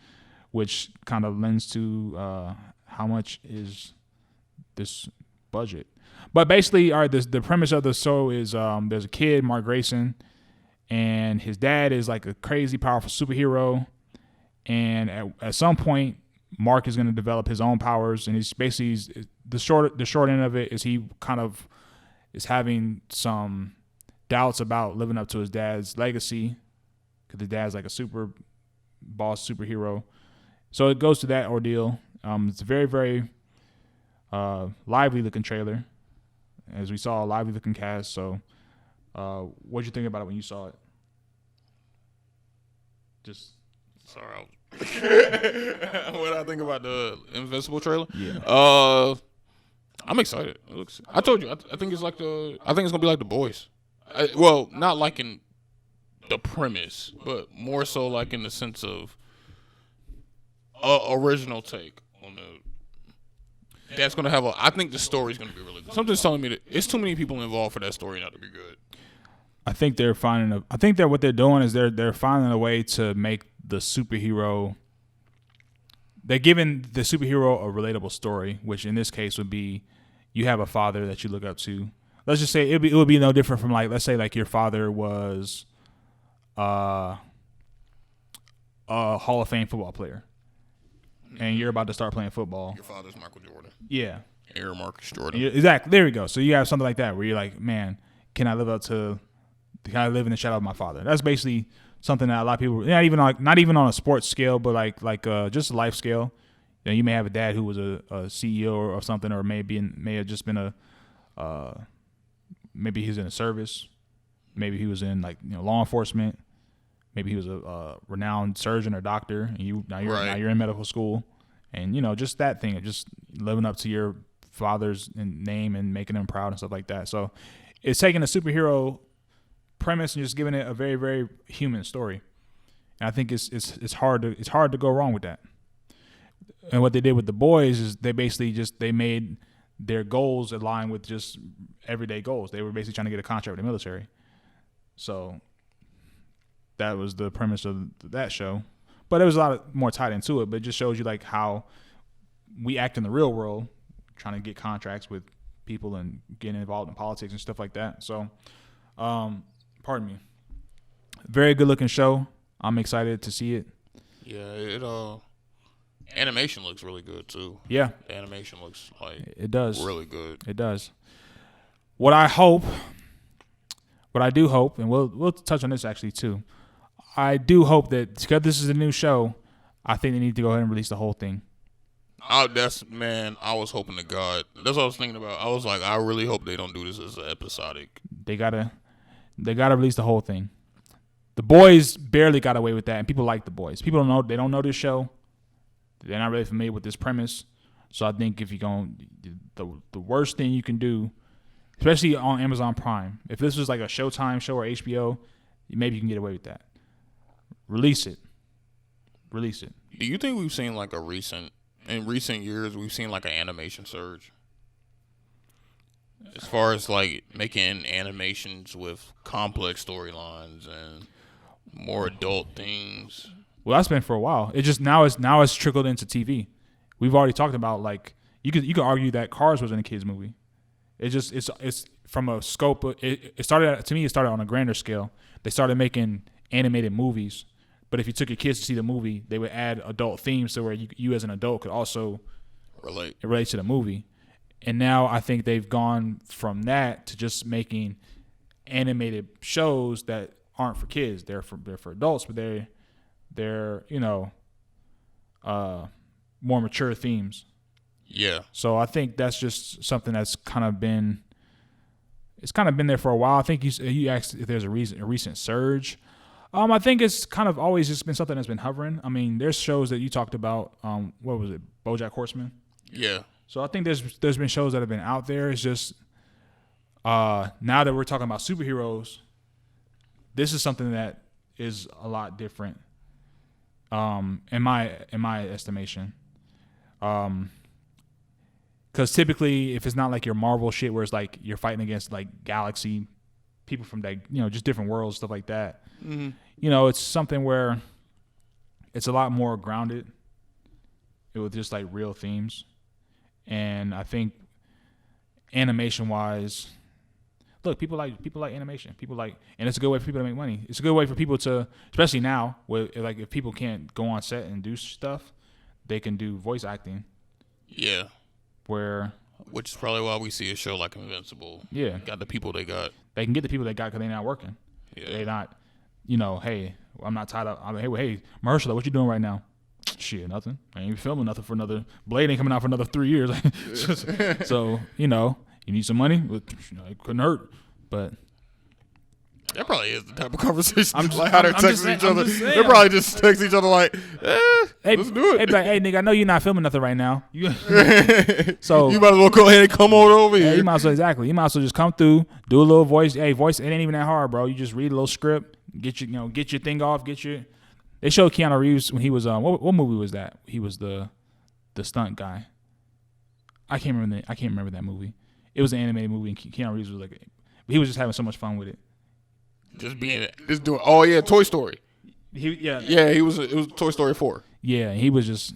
which kind of lends to how much is this budget. But basically, all right, the premise of the show is there's a kid, Mark Grayson, and his dad is like a crazy powerful superhero, and at some point, Mark is going to develop his own powers, and he's basically the short end of it is he kind of is having some doubts about living up to his dad's legacy because the dad's like a super boss superhero. So it goes to that ordeal. It's a very, very lively looking trailer, as we saw a lively looking cast. So what'd you think about it when you saw it? Just sorry. What I think about the Invincible trailer? Yeah. I'm excited. I told you. I think it's like I think it's gonna be like The Boys. Well, not like in the premise, but more so like in the sense of original take on the. That's gonna have I think the story's gonna be really good. Something's telling me that it's too many people involved for that story not to be good. I think what they're doing is they're finding a way to make the superhero. They're giving the superhero a relatable story, which in this case would be you have a father that you look up to. Let's just say it would be no different from like, let's say like your father was a Hall of Fame football player, and you're about to start playing football. Your father's Michael Jordan. Yeah. Aaron Marcus Jordan. Exactly. There we go. So you have something like that where you're like, man, can I live in the shadow of my father? That's basically something that a lot of people, not even on a sports scale, but like just a life scale. You know, you may have a dad who was a CEO or something, or may have just been maybe he was in a service, maybe he was in law enforcement, maybe he was a renowned surgeon or doctor, and now you're in medical school, and just that thing of just living up to your father's name and making him proud and stuff like that. So it's taking a superhero premise and just giving it a very, very human story. And I think it's hard to go wrong with that. And what they did with The Boys is they basically they made their goals align with just everyday goals. They were basically trying to get a contract with the military. So that was the premise of that show. But there was a lot more tied into it, but it just shows you like how we act in the real world, trying to get contracts with people and getting involved in politics and stuff like that. So pardon me. Very good looking show. I'm excited to see it. Yeah, animation looks really good too. Yeah. The animation looks like it does. Really good. It does. What I do hope, and we'll touch on this actually too. I do hope that because this is a new show, I think they need to go ahead and release the whole thing. I was hoping to God. That's what I was thinking about. I was like, I really hope they don't do this as an episodic. They gotta release the whole thing. The Boys barely got away with that, and people like The Boys. People don't know this show. They're not really familiar with this premise. So I think if you're going, the worst thing you can do, especially on Amazon Prime, if this was like a Showtime show or HBO, maybe you can get away with that. Release it. Do you think we've seen like in recent years, we've seen like an animation surge? As far as like making animations with complex storylines and more adult themes. Well, that's been for a while. It just now it's trickled into TV. We've already talked about like you could argue that Cars wasn't a kids movie. It's from a scope. It started to me. It started on a grander scale. They started making animated movies, but if you took your kids to see the movie, they would add adult themes so where you as an adult could also relate to the movie. And now I think they've gone from that to just making animated shows that aren't for kids. They're for adults, but they're more mature themes. Yeah. So I think that's just something that's kind of been there for a while. I think you asked if there's a recent surge. I think it's kind of always just been something that's been hovering. I mean, there's shows that you talked about. What was it? BoJack Horseman. Yeah. So I think there's been shows that have been out there. It's just now that we're talking about superheroes, this is something that is a lot different. In my estimation. Because typically, if it's not like your Marvel shit, where it's like you're fighting against like galaxy people from like just different worlds, stuff like that. Mm-hmm. It's something where it's a lot more grounded with just like real themes, and I think animation wise, look, people like animation. And it's a good way for people to make money. It's a good way for people to, especially now, where like if people can't go on set and do stuff, they can do voice acting. Yeah. Which is probably why we see a show like Invincible. Yeah. Got the people they got. They can get the people they got because they're not working. Yeah. They're not, hey, I'm not tied up. Hey, Mahershala, what you doing right now? Shit, nothing. I ain't filming nothing for another. Blade ain't coming out for another 3 years. So, you need some money? It couldn't hurt. But that probably is the type of conversation. I'm just, like how they're texting each other. They probably just text each other like, hey, let's do it. Hey, nigga, I know you're not filming nothing right now. So you might as well go ahead and come on over here. You might as well just come through, do a little voice. Hey, voice, it ain't even that hard, bro. You just read a little script, get your thing off, They showed Keanu Reeves when he was what movie was that? He was the stunt guy. I can't remember that movie. It was an animated movie, and Keanu Reeves was he was just having so much fun with it. Just doing. Oh yeah, Toy Story. It was Toy Story 4. Yeah, it was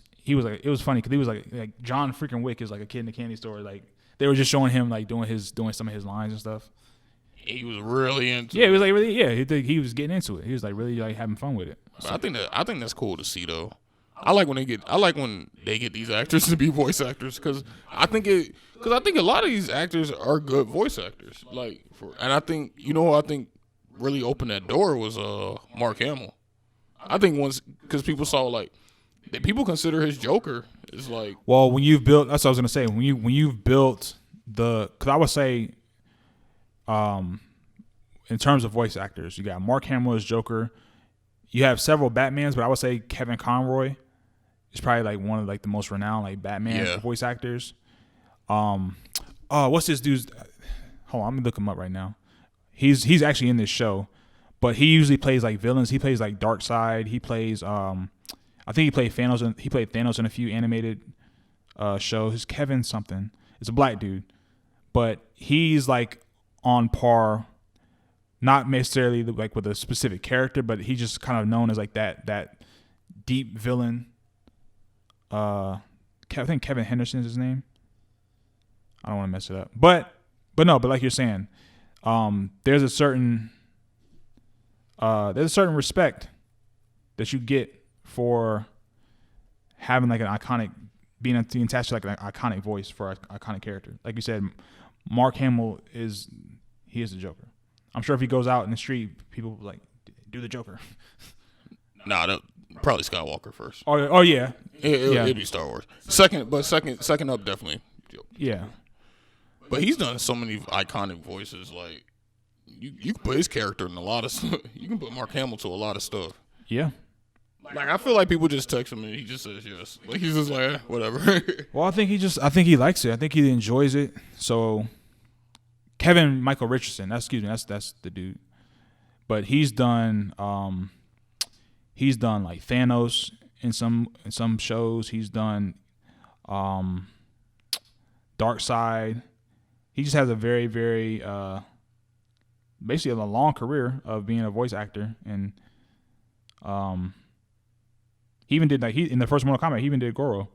funny because he was like John freaking Wick is like a kid in the candy store. Like they were just showing him like doing some of his lines and stuff. He was really into. Yeah, it was like really. He was getting into it. He was like really like having fun with it. So. I think that's cool to see though. I like when they get these actors to be voice actors because I think a lot of these actors are good voice actors. And I think who I think really opened that door was Mark Hamill. I think once because people saw like that people consider his Joker is like. Well, when you've built, that's what I was gonna say. When you've built because I would say, in terms of voice actors, you got Mark Hamill as Joker. You have several Batmans, but I would say Kevin Conroy is probably like one of like the most renowned like Batman voice actors. What's this dude's? Hold on, I'm gonna look him up right now. He's actually in this show, but he usually plays like villains. He plays like Darkseid. He plays I think he played Thanos. He played Thanos in a few animated shows. It's Kevin something. It's a black dude, but he's like on par. Not necessarily like with a specific character, but he's just kind of known as like that deep villain. I think Kevin Henderson is his name. I don't want to mess it up, but like you're saying, there's a certain respect that you get for having like an iconic, being attached to like an iconic voice for an iconic character. Like you said, Mark Hamill is the Joker. I'm sure if he goes out in the street, people will like do the Joker. Nah, probably Skywalker first. Oh yeah. It'd be Star Wars. Second up definitely. Yeah. But he's done so many iconic voices. Like you can put his character in a lot of stuff. You can put Mark Hamill to a lot of stuff. Yeah. Like I feel like people just text him and he just says yes. Like he's just like whatever. Well, I think he likes it. I think he enjoys it. So Kevin Michael Richardson, that's the dude. but he's done like Thanos in some shows. He's done Dark Side. He just has a very, very basically a long career of being a voice actor, and he even did like in the first Mortal Kombat. He even did Goro.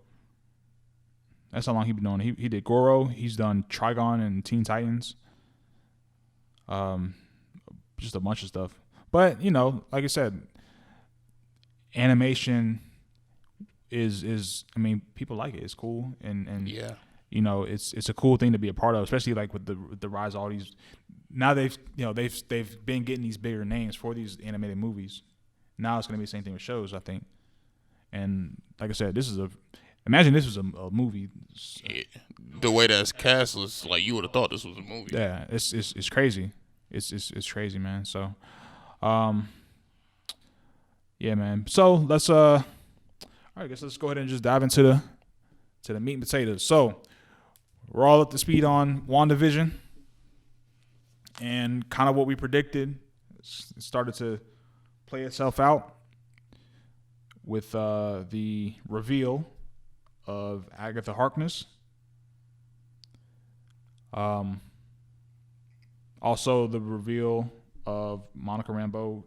That's how long he's been doing it. He did Goro. He's done Trigon and Teen Titans. Just a bunch of stuff. But like I said, animation is I mean, people like it. It's cool, and Yeah. It's a cool thing to be a part of, especially like with the rise of all these. Now they've been getting these bigger names for these animated movies. Now it's going to be the same thing with shows, I think. And like I said, imagine this was a movie. Yeah. The way that's cast was like you would have thought this was a movie. Yeah, it's crazy. It's crazy, man. So, yeah, man. So let's all right, I guess let's go ahead and just dive into the meat and potatoes. So we're all up to speed on WandaVision and kind of what we predicted. It started to play itself out with the reveal of Agatha Harkness. Also the reveal of Monica Rambeau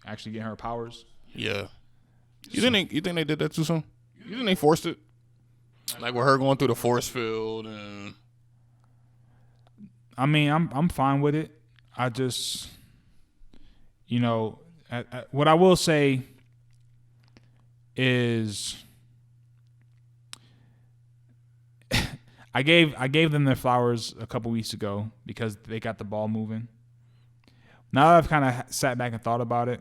actually getting her powers. Yeah. You think they did that too soon? You think they forced it? Like with her going through the force field and. I mean, I'm fine with it. I just, what I will say is, I gave them their flowers a couple weeks ago because they got the ball moving. Now that I've kind of sat back and thought about it,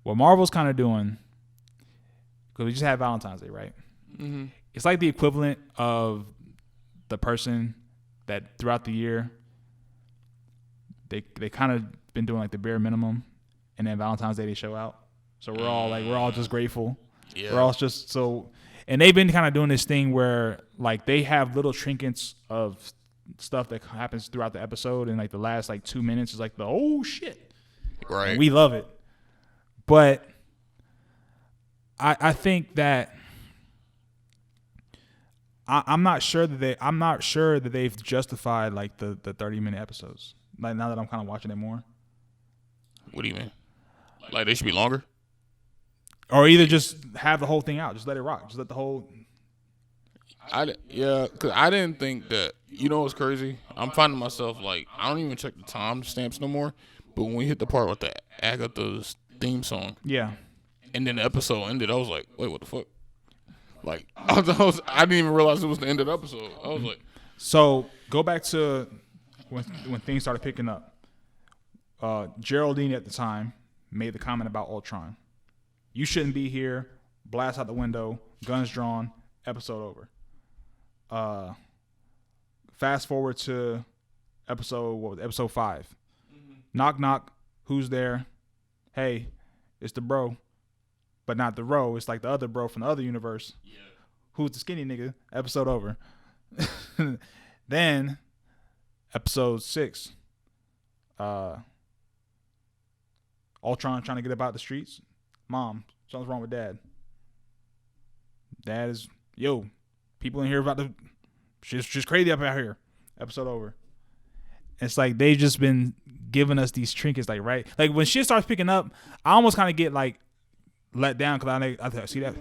what Marvel's kind of doing, because we just had Valentine's Day, right? Mm-hmm. It's like the equivalent of the person that throughout the year they kind of been doing like the bare minimum, and then Valentine's Day they show out. So we're all just grateful. Yeah. We're all just so, and they've been kind of doing this thing where like they have little trinkets of stuff that happens throughout the episode, and like the last like 2 minutes is like the oh shit, right? And we love it, but I think that. I'm not sure that they've justified like the 30-minute episodes. Like now that I'm kind of watching it more. What do you mean? Like they should be longer? Or either just have the whole thing out, just let it rock, just let the whole. Because I didn't think that. You know what's crazy? I'm finding myself like I don't even check the time stamps no more. But when we hit the part with the Agatha's theme song, yeah, and then the episode ended, I was like, wait, what the fuck? Like I didn't even realize it was the end of the episode. I was like, so go back to when things started picking up. Geraldine at the time made the comment about Ultron. You shouldn't be here. Blast out the window. Guns drawn. Episode over. Fast forward to episode 5. Mm-hmm. Knock knock. Who's there? Hey, it's the bro. But not the bro. It's like the other bro from the other universe. yeah. Who's the skinny nigga? Episode over. Then, episode 6. Ultron trying to get about the streets. Mom, something's wrong with dad. Dad is, people in here about to, she's crazy up out here. Episode over. It's like they've just been giving us these trinkets, like, right? Like when shit starts picking up, I almost kind of get like, let down because I see that.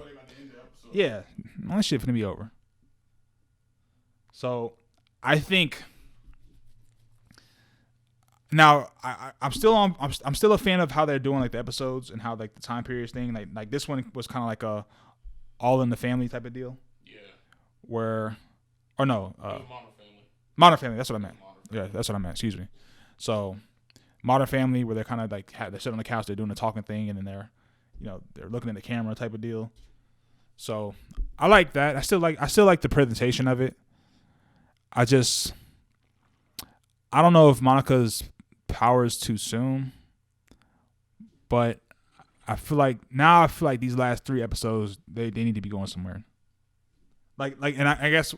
Yeah, all this shit finna be over. So I think now I'm still a fan of how they're doing like the episodes and how like the time periods thing. Like this one was kind of like a all in the family type of deal. Yeah. Where, or no, Modern Family. That's what I meant. Yeah, that's what I meant. Excuse me. So Modern Family, where they're kind of like they sit on the couch, they're doing the talking thing, and then they're looking at the camera type of deal. So I like that. I still like the presentation of it. I don't know if Monica's powers too soon, but I feel like these last 3 episodes they need to be going somewhere. Like, and I guess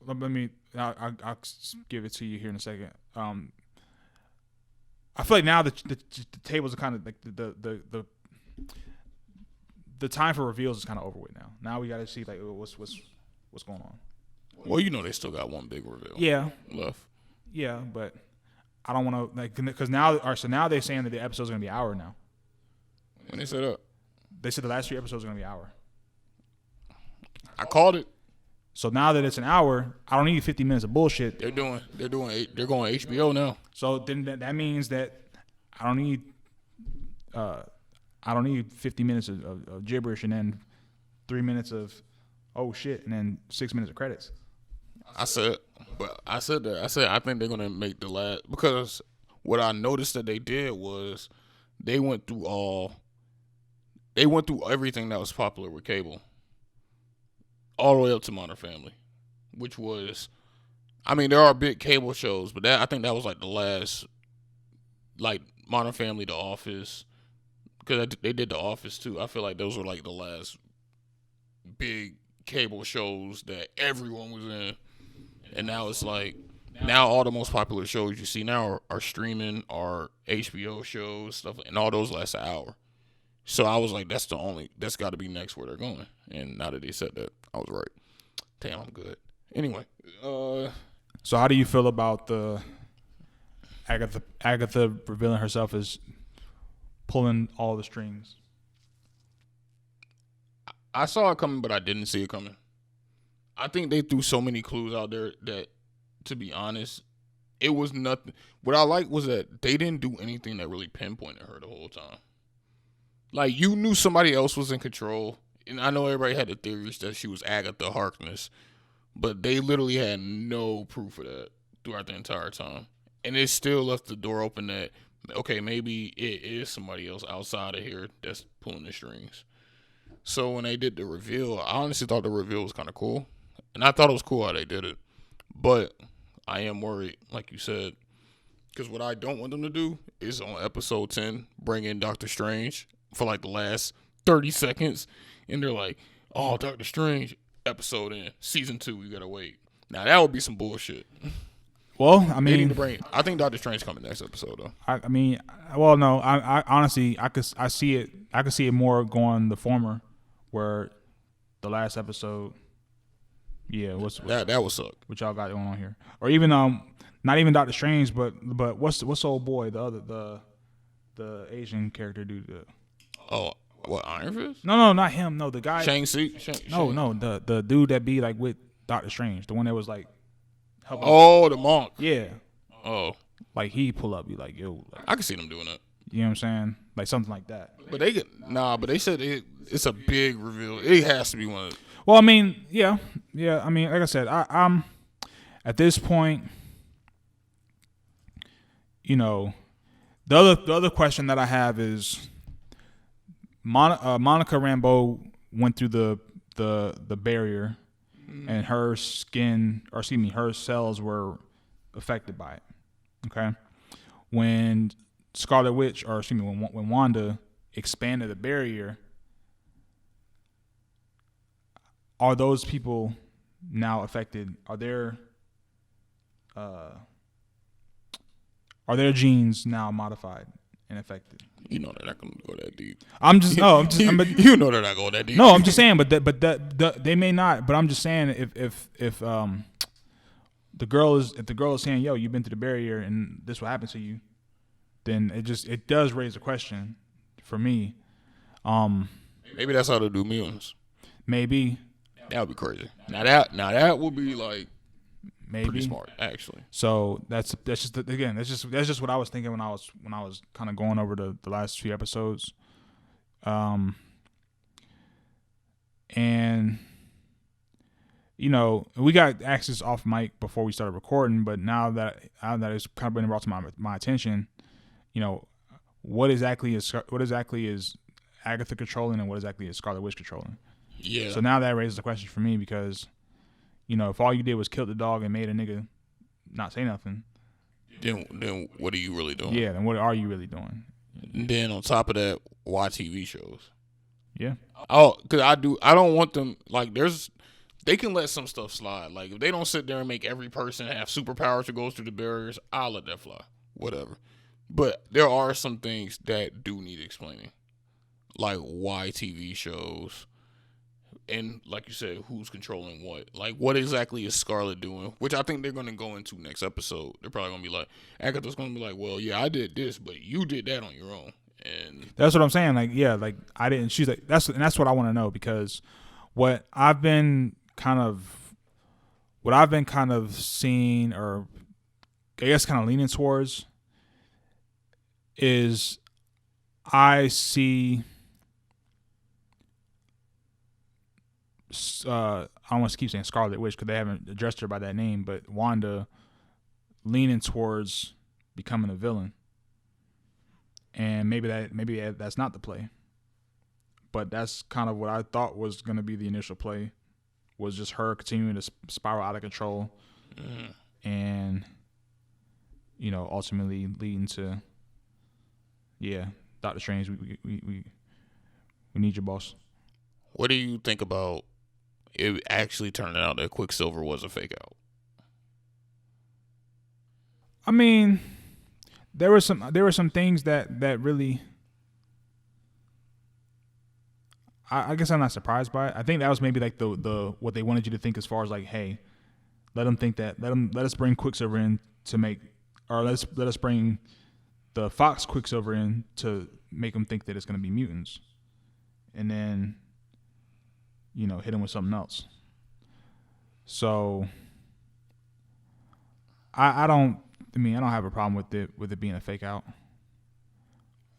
I'll give it to you here in a second. I feel like now the tables are kind of like the time for reveals is kind of over with now. Now we got to see like what's going on. Well, you know they still got one big reveal. Yeah. Left. Yeah, but I don't want to like because now they're saying that the episode's gonna be an hour now. When they said that, they said the last 3 episodes are gonna be an hour. I called it. So now that it's an hour, I don't need 50 minutes of bullshit. They're going HBO now. So then that means that I don't need 50 minutes of gibberish and then 3 minutes of oh shit and then 6 minutes of credits. I said that. I said I think they're gonna make the last, because what I noticed that they did was they went through everything that was popular with cable, all the way up to Modern Family, which was, I mean, there are big cable shows, but I think that was like the last, like Modern Family, The Office, because they did The Office too. I feel like those were like the last big cable shows that everyone was in, and now it's like now all the most popular shows you see now are streaming, are HBO shows, stuff, and all those last an hour. So I was like, that's got to be next where they're going. And now that they said that, I was right. Damn, I'm good. Anyway, so how do you feel about the Agatha revealing herself as pulling all the strings? I saw it coming, but I didn't see it coming. I think they threw so many clues out there that, to be honest, it was nothing. What I liked was that they didn't do anything that really pinpointed her the whole time. Like, you knew somebody else was in control. And I know everybody had the theories that she was Agatha Harkness, but they literally had no proof of that throughout the entire time. And it still left the door open that, okay, maybe it is somebody else outside of here that's pulling the strings. So when they did the reveal, I honestly thought the reveal was kind of cool. And I thought it was cool how they did it. But I am worried, like you said, because what I don't want them to do is on episode 10, bring in Doctor Strange for like the last 30 seconds. And they're like, oh, Doctor Strange, episode in. Season 2, we got to wait. Now, that would be some bullshit. Well, I mean, I think Doctor Strange coming next episode, though. I mean, well, no, I honestly, I could see it more going the former, where the last episode, yeah, that would suck. What y'all got going on here, or even not even Doctor Strange, but what's the old boy, the Asian character dude? Oh, what, Iron Fist? No, not him. No, the guy. Shang-Chi? No, the dude that be like with Doctor Strange, the one that was like. The monk. Yeah. Oh. Like he pull up, be like, yo. Like, I can see them doing that. You know what I'm saying? Like something like that. But they said it's a big reveal. It has to be one of them. Well, I mean, yeah. I mean, like I said, I'm at this point, you know, the other question that I have is Monica Rambeau went through the barrier, and her her cells were affected by it. Okay, when Scarlet Witch, when Wanda expanded the barrier, are those people now affected? Are their genes now modified and affected? You know they're not gonna go that deep. You know they're not going that deep. No, I'm just saying, but they may not. But I'm just saying, if the girl is saying, "Yo, you've been through the barrier and this will happen to you," then it does raise a question for me. Maybe that's how they do mutants. Maybe that would be crazy. Now that would be like pretty smart, actually. So that's just what I was thinking when I was kind of going over the last few episodes, and you know, we got access off mic before we started recording, but now that it's kind of been brought to my attention, you know, what exactly is Agatha controlling and what exactly is Scarlet Witch controlling? Yeah. So now that raises a question for me because, you know, if all you did was kill the dog and made a nigga not say nothing, then what are you really doing? Yeah, then what are you really doing? And then on top of that, why TV shows? Yeah. Oh, because I don't want them, like, they can let some stuff slide. Like, if they don't sit there and make every person have superpowers that goes through the barriers, I'll let that fly. Whatever. But there are some things that do need explaining, like why TV shows, and like you said, who's controlling what. Like, what exactly is Scarlet doing? Which I think they're going to go into next episode. They're probably going to be like, Agatha's going to be like, well, yeah, I did this, but you did that on your own. And that's what I'm saying. Like, yeah, like I didn't. She's like, that's what I want to know, because what I've been kind of seeing, or I guess kind of leaning towards, is I see. I don't want to keep saying Scarlet Witch because they haven't addressed her by that name, but Wanda leaning towards becoming a villain, and maybe that's not the play, but that's kind of what I thought was going to be the initial play, was just her continuing to spiral out of control, and ultimately leading to, Doctor Strange, we need your boss. What do you think about it actually turning out that Quicksilver was a fake out? I mean, there were some things that really, I guess I'm not surprised by it. I think that was maybe like the what they wanted you to think, as far as like, hey, let us bring Quicksilver in to make, or let us bring the Fox Quicksilver in to make them think that it's going to be mutants, and then hit him with something else. So I don't have a problem with it being a fake out.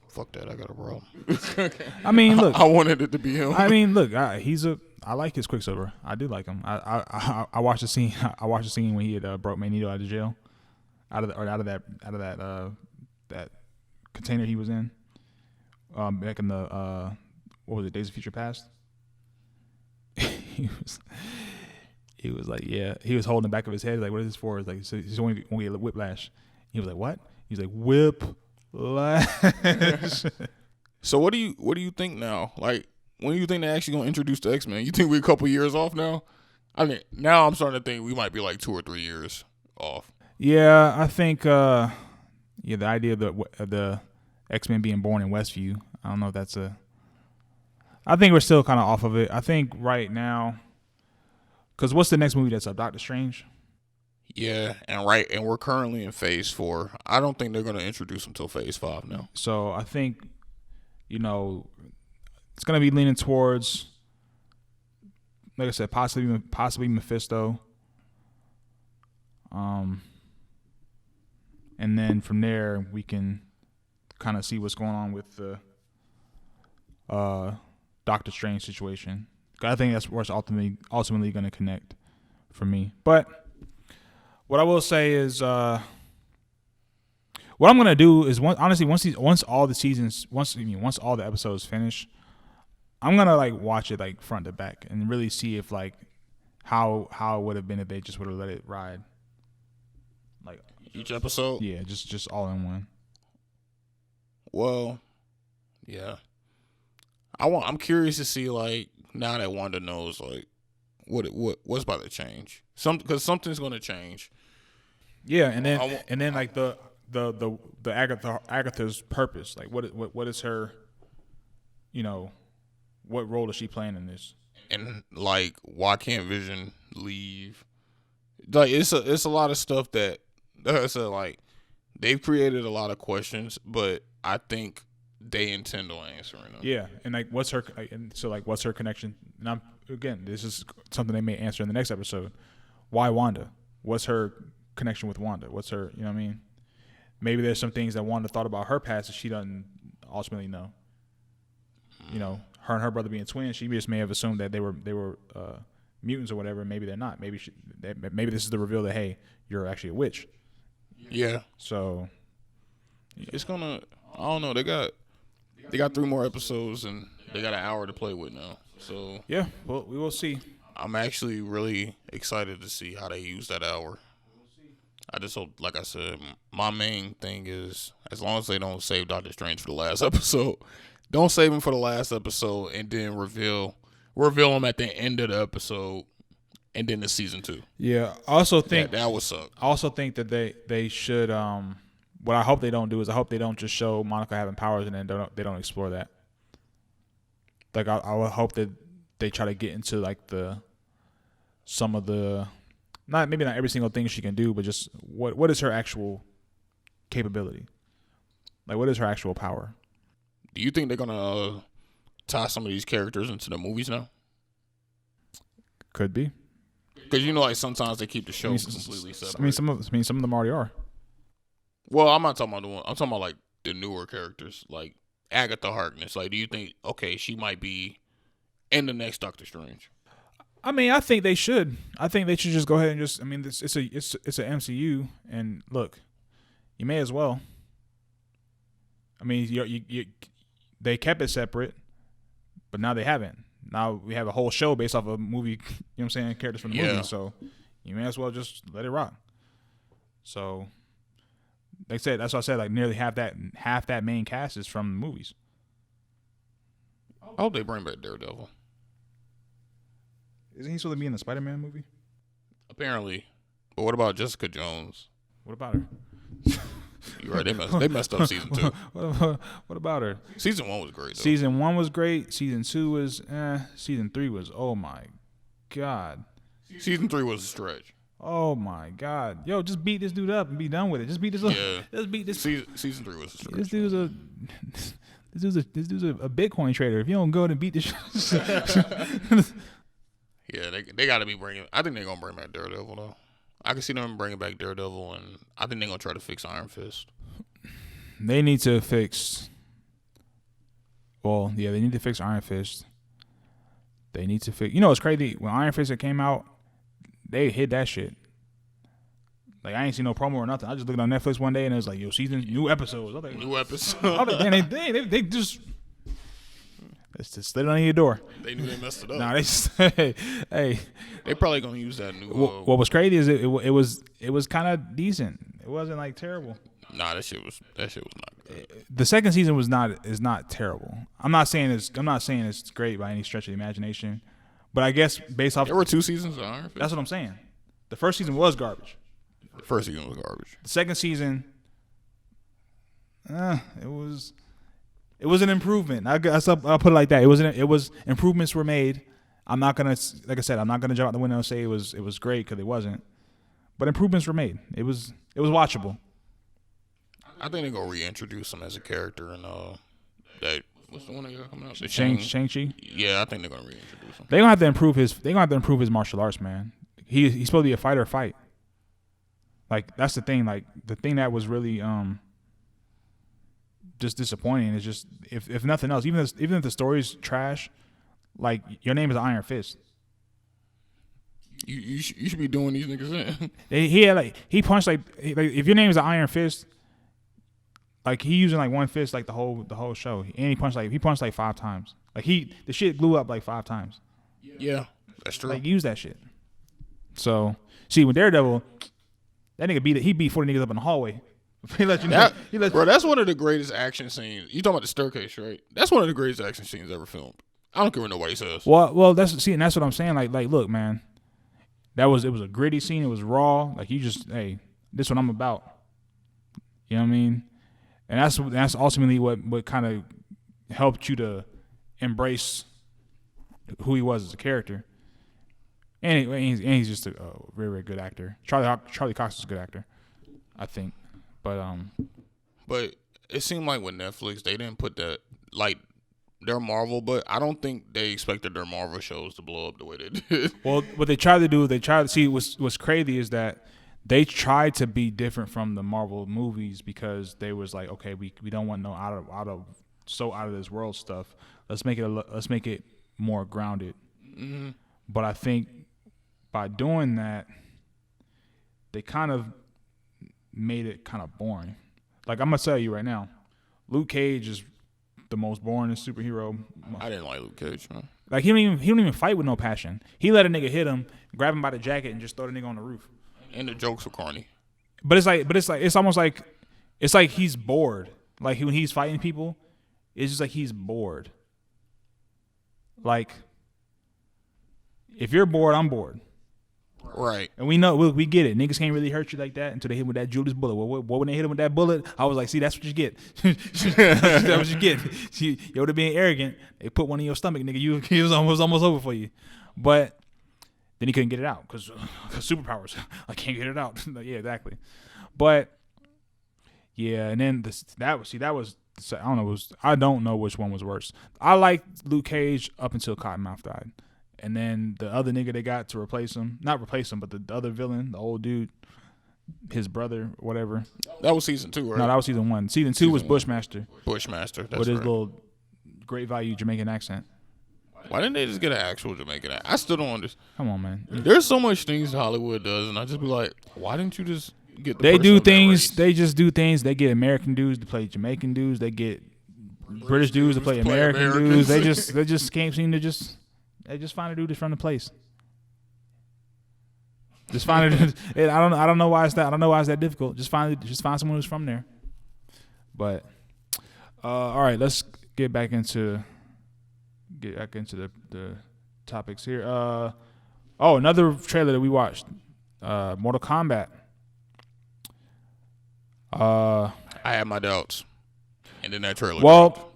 Fuck that, I got a problem. I mean, look, I wanted it to be him. I mean, look, I like his Quicksilver. I do like him. I watched the scene. I watched the scene when he had broke Magneto out of jail, out of that container he was in, back in the what was it, Days of Future Past. He was like, yeah. He was holding the back of his head, like, what is this for? It's like, so he's only going to get whiplash. He was like, what? He's like, whiplash. So what do you think now? Like, when do you think they're actually going to introduce the X-Men? You think we're a couple years off now? I mean, now I'm starting to think we might be like 2 or 3 years off. Yeah, I think, the idea of the X-Men being born in Westview, I don't know if that's I think we're still kind of off of it. I think right now, because what's the next movie that's up? Doctor Strange? Yeah, and we're currently in Phase 4. I don't think they're going to introduce them until Phase 5 now. So I think, it's going to be leaning towards, like I said, possibly Mephisto. And then from there, we can kind of see what's going on with the Doctor Strange situation. I think that's where it's ultimately going to connect for me. But what I will say is, what I'm going to do is, once all the episodes finish, I'm going to like watch it like front to back and really see if like how it would have been if they just would have let it ride. Like each episode? Yeah, just all in one. Well, yeah. I'm curious to see, like, now that Wanda knows, like, what's about to change. Because something's going to change. Yeah, and then like the Agatha's purpose, like what is her, what role is she playing in this? And like, why can't Vision leave? Like, it's a lot of stuff that like, they've created a lot of questions, but I think they intend on answering them. Yeah, and like, what's her connection? And this is something they may answer in the next episode. Why Wanda? What's her connection with Wanda? What's her, you know what I mean? Maybe there's some things that Wanda thought about her past that she doesn't ultimately know. Her and her brother being twins, she just may have assumed that they were mutants or whatever. Maybe they're not. Maybe this is the reveal that, hey, you're actually a witch. Yeah. So it's gonna. I don't know. They got 3 more episodes and they got an hour to play with now. So yeah, well, we will see. I'm actually really excited to see how they use that hour. I just hope, like I said, my main thing is, as long as they don't save Doctor Strange for the last episode, don't save him for the last episode and then reveal him at the end of the episode and then the season 2. Yeah, I also think that would suck. I also think that they should what I hope they don't do is I hope they don't just show Monica having powers and then they don't explore that. Like I would hope that they try to get into like some of the maybe not every single thing she can do, but just what is her actual capability? Like what is her actual power? Do you think they're gonna tie some of these characters into the movies now? Could be. Because like sometimes they keep the show completely separate. I mean some of them already are. Well, I'm not talking about the one. I'm talking about like the newer characters, like Agatha Harkness. Like, do you think she might be in the next Doctor Strange? I mean, I think they should. I think they should just go ahead and just. I mean, it's a MCU, and look, you may as well. I mean, they kept it separate, but now they haven't. Now we have a whole show based off of a movie. You know what I'm saying? Characters from the movie, so you may as well just let it rock. So, they said that's what I said. Like nearly half that main cast is from the movies. I hope they bring back Daredevil. Isn't he supposed to be in the Spider-Man movie? Apparently, but what about Jessica Jones? What about her? You're right. They messed up season 2. What about her? Season 1 was great, though. Season 1 was great. Season 2 was Season 3 was, oh my God. Season 3 was a stretch. Oh my God. Yo, just beat this dude up and be done with it. Just beat this up. Yeah. Just beat this. Season 3 was a stretch. This dude's a Bitcoin trader. If you don't go and beat this shit. Yeah, they got to be bringing. I think they're gonna bring back Daredevil though. I can see them bringing back Daredevil, and I think they're gonna try to fix Iron Fist. They need to fix. Well, yeah, they need to fix Iron Fist. They need to fix. You know, it's crazy when Iron Fist came out, they hid that shit. Like I ain't seen no promo or nothing. I just looked on Netflix one day and it was like, yo, new episodes. I was like, new episodes. I was like, they just. It's just slid on your door. They knew they messed it up. Nah, they just hey. They probably gonna use that new. What was crazy is it was kind of decent. It wasn't like terrible. Nah, that shit was not good. The second season is not terrible. I'm not saying it's great by any stretch of the imagination, but I guess based off there were 2 seasons of Iron Fist. That's what I'm saying. The first season was garbage. The first season was garbage. The second season, it was an improvement. I'll put it like that. It was improvements were made. I'm not gonna, like I said, I'm not gonna jump out the window and say it was great because it wasn't. But improvements were made. It was watchable. I think they're gonna reintroduce him as a character in that. What's the one that got coming out? Shang-Chi. Yeah, I think they're gonna reintroduce him. They're gonna have to improve his martial arts, man. He's supposed to be a fighter fight. Like that's the thing. Like the thing that was really just disappointing is just if nothing else, even if the story's trash, like your name is Iron Fist. You should be doing these niggas in. He punched like if your name is Iron Fist, like he using like one fist like the whole show, and he punched like 5 times. Like the shit blew up like 5 times. Yeah, that's true. Like use that shit. So see when Daredevil, that nigga beat 40 niggas up in the hallway. He let you know. Bro, that's one of the greatest action scenes. You talking about the staircase, right? That's one of the greatest action scenes ever filmed. I don't care what nobody says. Well, that's what I'm saying. Like, look, man, it was a gritty scene. It was raw. Like, you just, hey, this is what I'm about. You know what I mean? And that's ultimately what kind of helped you to embrace who he was as a character. And he's just a very, very good actor. Charlie Cox is a good actor, I think. But it seemed like with Netflix, they didn't put that, like, they're Marvel, but I don't think they expected their Marvel shows to blow up the way they did. Well, what they tried to do, see what's crazy is that they tried to be different from the Marvel movies because they was like, okay, we don't want no out of this world stuff. Let's make it more grounded. Mm-hmm. But I think by doing that, they kind of made it kind of boring. Like I'm gonna tell you right now, Luke Cage is the most boring superhero. I didn't like Luke Cage, man. Like he don't even fight with no passion. He let a nigga hit him, grab him by the jacket, and just throw the nigga on the roof. And the jokes were corny. But it's almost like he's bored. Like when he's fighting people, it's just like he's bored. Like if you're bored, I'm bored. Right. And we know we get it. Niggas can't really hurt you like that until they hit him with that Judas bullet. Well, when they hit him with that bullet, I was like, see, that's what you get. That's what you get. You would have been arrogant. They put one in your stomach, nigga. It was almost over for you. But then he couldn't get it out because superpowers. I can't get it out. Yeah, exactly. But yeah, and then that was I don't know which one was worse. I liked Luke Cage up until Cottonmouth died. And then the other nigga they got to replace him, not replace him, but the other villain, the old dude, his brother, whatever. That was season 2, right? No, that was season 1. Season 2 was Bushmaster. Bushmaster, that's with his right. little great value Jamaican accent. Why didn't they just get an actual Jamaican accent? I still don't understand. Come on, man. There's so much things Hollywood does, and I just be like, why didn't you just get the They person do of that things. race? They just do things. They get American dudes to play Jamaican dudes. They get British dudes to play American dudes. They just can't seem to just. They just find a dude that's from the place. Just find it. I don't know why it's that. I don't know why it's that difficult. Just find someone who's from there. But all right, let's get back into the topics here. Another trailer that we watched. Mortal Kombat. I had my doubts, and then that trailer. Well.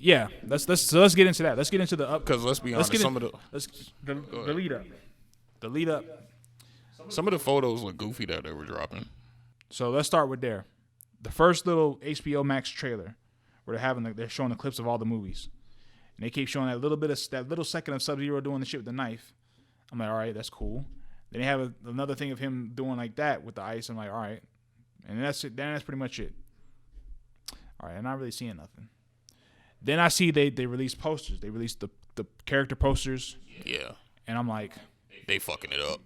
Yeah, let's get into that. Let's get into the up because let's be honest, the lead up. The lead up. Some of the photos look goofy that they were dropping. So let's start with the first little HBO Max trailer where they're showing the clips of all the movies, and they keep showing that little second of Sub-Zero doing the shit with the knife. I'm like, all right, that's cool. Then they have another thing of him doing like that with the ice. I'm like, all right, and that's it. Then that's pretty much it. All right, I'm not really seeing nothing. Then I see they released posters. They released the character posters. Yeah. And I'm like, they fucking it up.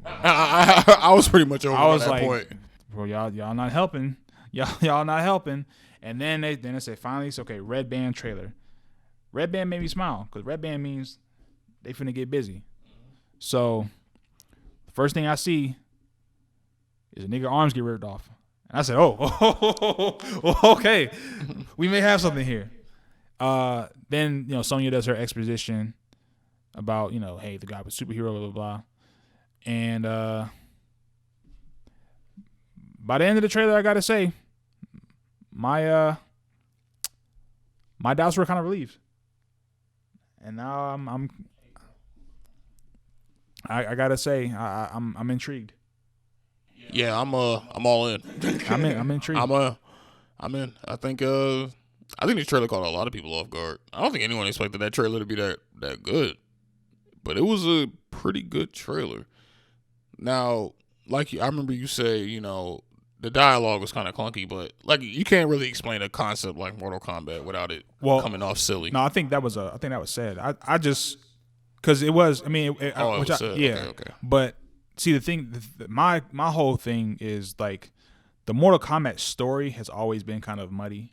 I was pretty much over at that point. Bro, y'all not helping. Y'all not helping. And then they say finally it's okay, Red Band trailer. Red Band made me smile because Red Band means they finna get busy. So the first thing I see is a nigga arms get ripped off. And I said, okay, we may have something here. Then, Sonya does her exposition about, hey, the guy was superhero, blah, blah, blah. And by the end of the trailer, I got to say, my doubts were kind of relieved. And now I got to say, I'm intrigued. Yeah, I'm all in. I'm intrigued. I'm in. I think this trailer caught a lot of people off guard. I don't think anyone expected that trailer to be that good, but it was a pretty good trailer. Now, I remember you say, the dialogue was kind of clunky, but you can't really explain a concept like Mortal Kombat without it coming off silly. No, I think that was said. I just because it was. I mean, it was said. Yeah. Okay. But see, the thing, my whole thing is the Mortal Kombat story has always been kind of muddy.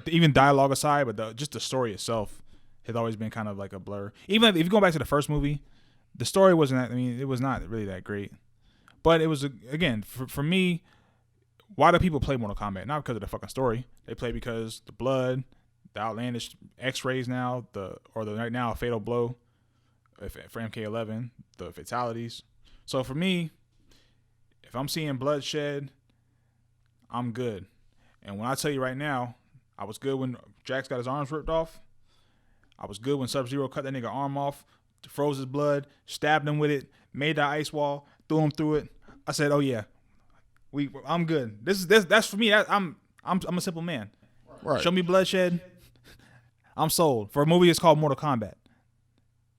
Even dialogue aside, but just the story itself has always been kind of like a blur. Even if you go back to the first movie, the story wasn't. It was not really that great. But it was again for me. Why do people play Mortal Kombat? Not because of the fucking story. They play because the blood, the outlandish X-rays now, right now a fatal blow for MK11, the fatalities. So for me, if I'm seeing bloodshed, I'm good. And when I tell you right now, I was good when Jax got his arms ripped off. I was good when Sub-Zero cut that nigga arm off, froze his blood, stabbed him with it, made the ice wall, threw him through it. I said, "Oh yeah, I'm good." That's for me. I'm a simple man. Right. Show me bloodshed, I'm sold. For a movie, it's called Mortal Kombat.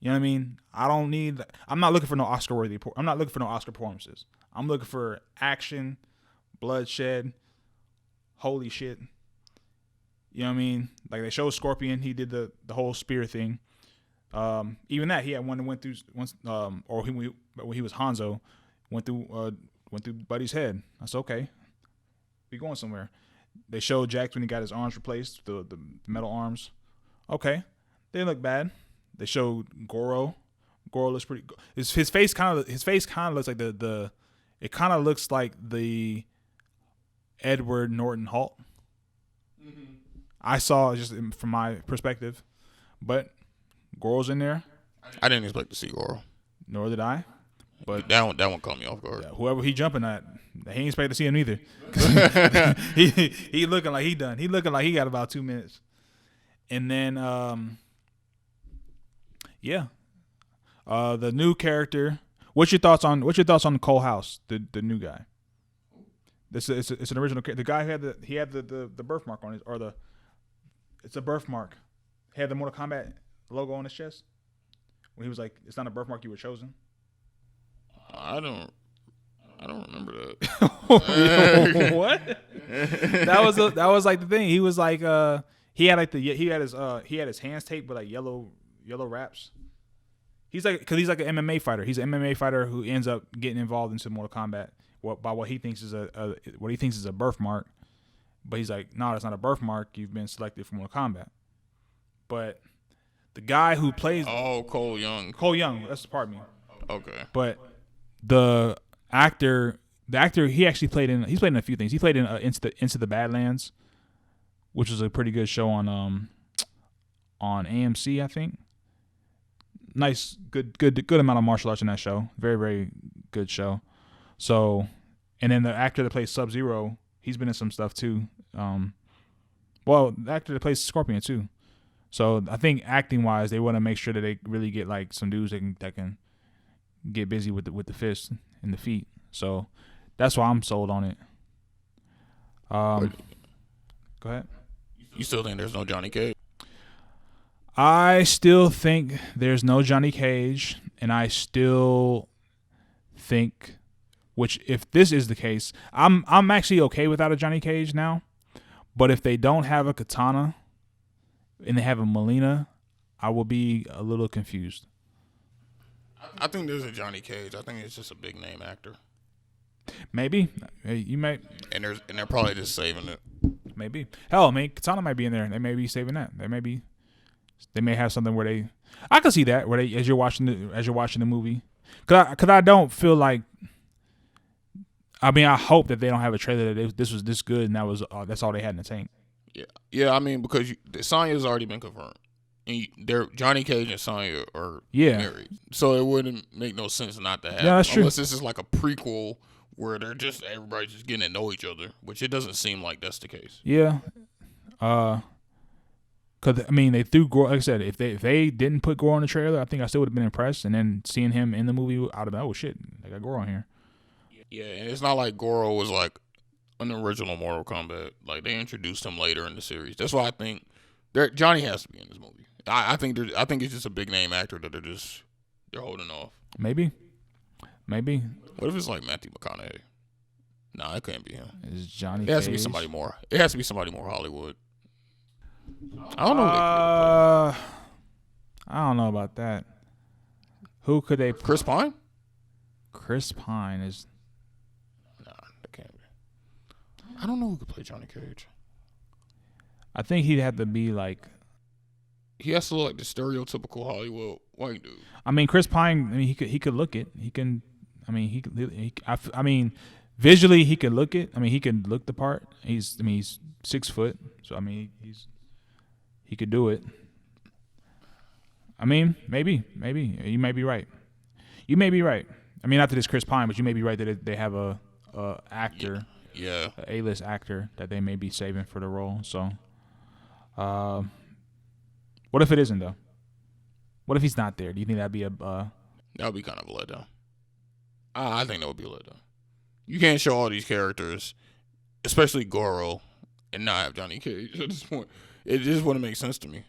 You know what I mean? I'm not looking for no Oscar-worthy. I'm not looking for no Oscar performances. I'm looking for action, bloodshed, holy shit. You know what I mean? Like they showed Scorpion, he did the whole spear thing. Even that he had one that went through once, or when he was Hanzo, went through Buddy's head. I said, okay, we going somewhere. They showed Jax when he got his arms replaced, the metal arms. Okay, they look bad. They showed Goro. Goro looks pretty. His face kind of looks like it kind of looks like the Edward Norton Hulk. Mm-hmm. I saw just from my perspective, but Goro's in there. I didn't expect to see Goro. Nor did I. But that one caught me off guard. whoever he jumping at, he ain't expect to see him either. he looking like he done. He looking like he got about 2 minutes. And then the new character. What's your thoughts on Cole House, the new guy? It's an original character. The guy who had the birthmark on his it's a birthmark. He had the Mortal Kombat logo on his chest. When he was like, it's not a birthmark, you were chosen. I don't remember that. What? That was like the thing. He was like he had his hands taped with like yellow wraps. He's like, because he's like an MMA fighter. He's an MMA fighter who ends up getting involved into Mortal Kombat by what he thinks is a birthmark. But he's like, no, that's not a birthmark. You've been selected for Mortal Kombat. But the guy who plays Cole Young. That's pardon me. Okay. But the actor he actually played in a few things. He played in Into the Badlands, which was a pretty good show on AMC, I think. Nice, good amount of martial arts in that show. Very, very good show. So, and then the actor that plays Sub-Zero, he's been in some stuff too. The actor that plays Scorpion too. So I think acting wise, they want to make sure that they really get like some dudes that can get busy with the fists and the feet. So that's why I'm sold on it. Go ahead. You still think there's no Johnny Cage? I still think there's no Johnny Cage, and I still think, which if this is the case, I'm actually okay without a Johnny Cage now. But if they don't have a Katana and they have a Melina, I will be a little confused. I think there's a Johnny Cage. I think it's just a big name actor. Maybe you might, and they're probably just saving it. Maybe hell, I mean Katana might be in there. They may be saving that. They may have something where I can see that where as you're watching the movie, cause I don't feel like. I mean, I hope that they don't have a trailer that this was this good and that's all they had in the tank. Yeah. I mean, because Sonya's already been confirmed, and Johnny Cage and Sonya are married, so it wouldn't make no sense not to have. Yeah, that's true. Unless this is like a prequel where everybody's just getting to know each other, which it doesn't seem like that's the case. Yeah. Cause I mean they threw Gore. Like I said, if they didn't put Gore on the trailer, I think I still would have been impressed. And then seeing him in the movie, out of that, oh shit, they got Gore on here. Yeah, and it's not like Goro was like an original Mortal Kombat. Like they introduced him later in the series. That's why I think Johnny has to be in this movie. I think it's just a big name actor that they're holding off. Maybe. What if it's like Matthew McConaughey? Nah, it can't be him. It's Johnny. It has to be somebody more. It has to be somebody more Hollywood. I don't know. I don't know about that. Who could they? Chris Pine. Chris Pine is. Nah, that can't be. I don't know who could play Johnny Cage. I think he'd have to be like. He has to look like the stereotypical Hollywood white dude. I mean, Chris Pine. I mean, he could look it. He can. I mean, visually he could look it. I mean, he can look the part. He's 6 foot. So I mean, he could do it. I mean, maybe you may be right. I mean, not that it's Chris Pine, but you may be right that they have a actor, a A-list actor that they may be saving for the role. So, what if it isn't though? What if he's not there? Do you think that'd be that would be kind of a letdown? I think that would be a letdown. You can't show all these characters, especially Goro, and not have Johnny Cage at this point. It just wouldn't make sense to me.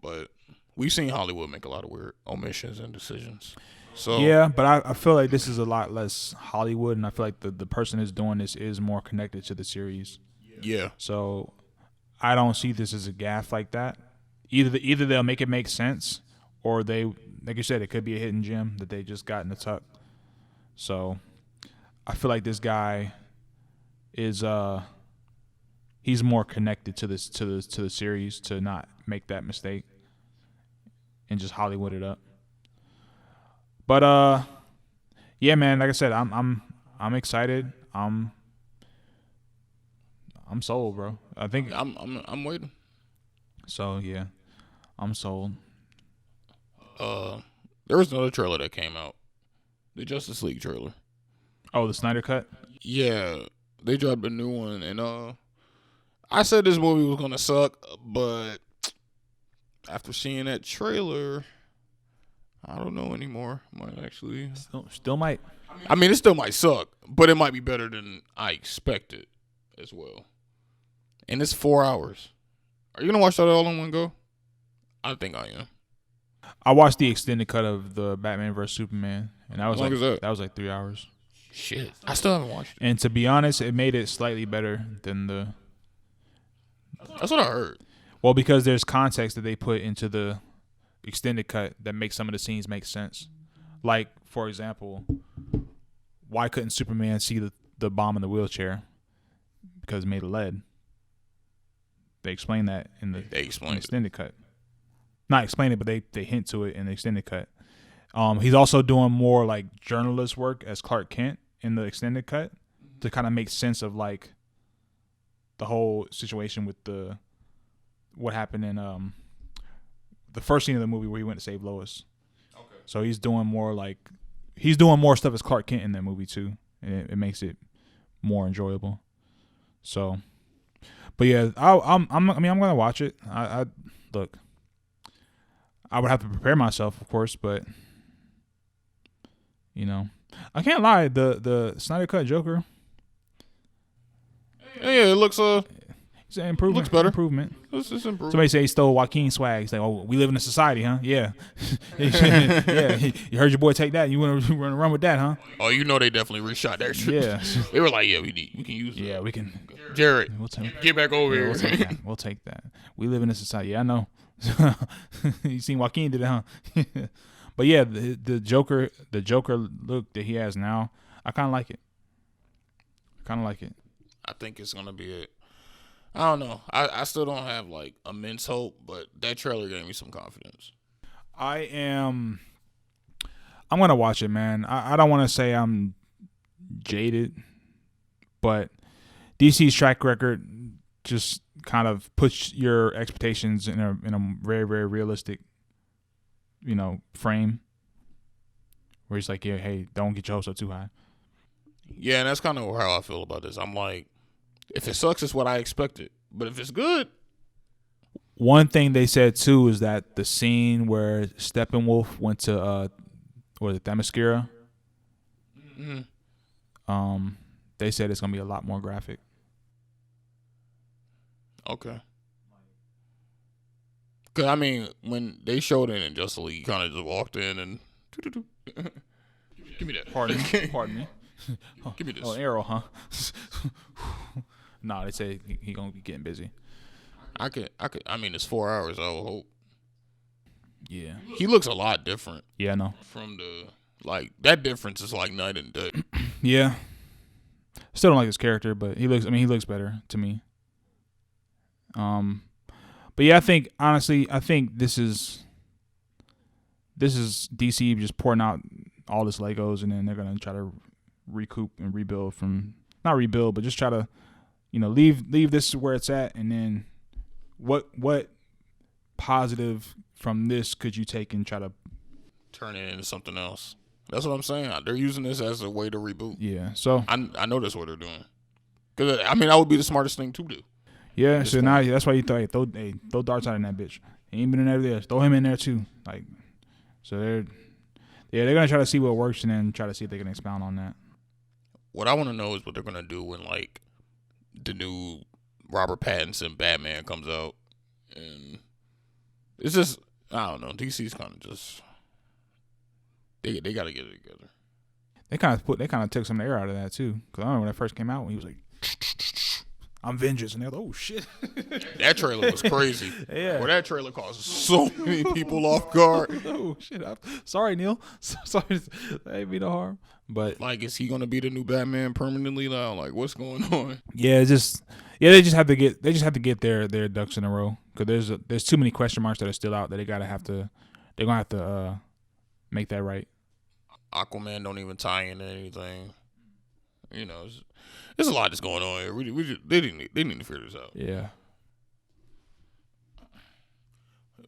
But we've seen Hollywood make a lot of weird omissions and decisions. So yeah, but I feel like this is a lot less Hollywood, and I feel like the person who's doing this is more connected to the series. Yeah. So I don't see this as a gaffe like that. Either they'll make it make sense, or they, like you said, it could be a hidden gem that they just got in the tuck. So I feel like this guy is he's more connected to the series to not make that mistake and just Hollywood it up. But yeah, man, like I said, I'm excited. I'm sold, bro. I think I'm waiting. So yeah, I'm sold. There was another trailer that came out. The Justice League trailer. Oh, the Snyder Cut? Yeah. They dropped a new one. And I said this movie was going to suck. But after seeing that trailer, I don't know anymore. Might actually. Still might. I mean, it still might suck. But it might be better than I expected as well. And it's 4 hours. Are you going to watch that all in one go? I think I am. I watched the extended cut of the Batman vs Superman, and that was How long is that? That was like 3 hours. Shit, I still haven't watched it. And to be honest, it made it slightly better than the. That's what I heard. Well, because there's context that they put into the extended cut that makes some of the scenes make sense. Like, for example, why couldn't Superman see the bomb in the wheelchair? Because it made of lead. They explain that in the extended cut. Not explain it, but they hint to it in the extended cut. He's also doing more like journalist work as Clark Kent in the extended cut to kind of make sense of like the whole situation with what happened in the first scene of the movie where he went to save Lois. Okay. So he's doing more stuff as Clark Kent in that movie too, and it makes it more enjoyable. So, but yeah, I'm gonna watch it. I look. I would have to prepare myself, of course, but I can't lie. The Snyder Cut Joker, yeah, it looks it's an improvement. Looks better. Improvement. It's improvement. Somebody say he stole Joaquin's swag. He's like, oh, we live in a society, huh? Yeah, yeah. You heard your boy take that. You want to run with that, huh? Oh, they definitely reshot that shit. Yeah, they were like, yeah, we can use it. Yeah, we can. Jared, get back over here. We'll take that. We live in a society. Yeah, I know. You seen Joaquin did it, huh? But yeah, the Joker look that he has now, I kind of like it. I think it's gonna be I don't know. I still don't have like immense hope, but that trailer gave me some confidence. I'm gonna watch it, man. I don't want to say I'm jaded, but DC's track record just kind of puts your expectations in a very, very realistic, frame. Where he's like, yeah, hey, don't get your hopes up too high. Yeah, and that's kind of how I feel about this. I'm like, if it sucks, it's what I expected. But if it's good. One thing they said, too, is that the scene where Steppenwolf went to, Themyscira, they said it's going to be a lot more graphic. Okay. Because, I mean, when they showed it in Justice League, he kind of just walked in and... Give me that. Pardon me. Give me this. Oh, arrow, huh? Nah, they say he gonna be getting busy. I mean, it's 4 hours, I would hope. Yeah. He looks a lot different. Yeah, I know. From that difference is like night and day. Yeah. Still don't like his character, but he looks better to me. But yeah, I think this is DC just pouring out all this Legos, and then they're gonna try to recoup and rebuild not rebuild, but just try to, leave this where it's at, and then what positive from this could you take and try to turn it into something else? That's what I'm saying. They're using this as a way to reboot. Yeah, so I know that's what they're doing. Because that would be the smartest thing to do. Yeah, so now that's why you throw darts out in that bitch. He ain't been in there. Throw him in there too. Like, so they're gonna try to see what works and then try to see if they can expound on that. What I want to know is what they're gonna do when like the new Robert Pattinson Batman comes out, and it's just I don't know. DC's kind of just they got to get it together. They kind of took some of the air out of that too. Because I remember when it first came out when he was like, I'm vengeance, and they're like, oh shit. That trailer was crazy. Yeah. Well, that trailer caused so many people off guard. Oh shit. Sorry, Neil. Sorry, that ain't me no harm. But like, is he gonna be the new Batman permanently now? Like, what's going on? Yeah, they just have to get their ducks in a row, because there's too many question marks that are still out that they're gonna have to make that right. Aquaman don't even tie into anything. There's a lot that's going on here. They need to figure this out. Yeah.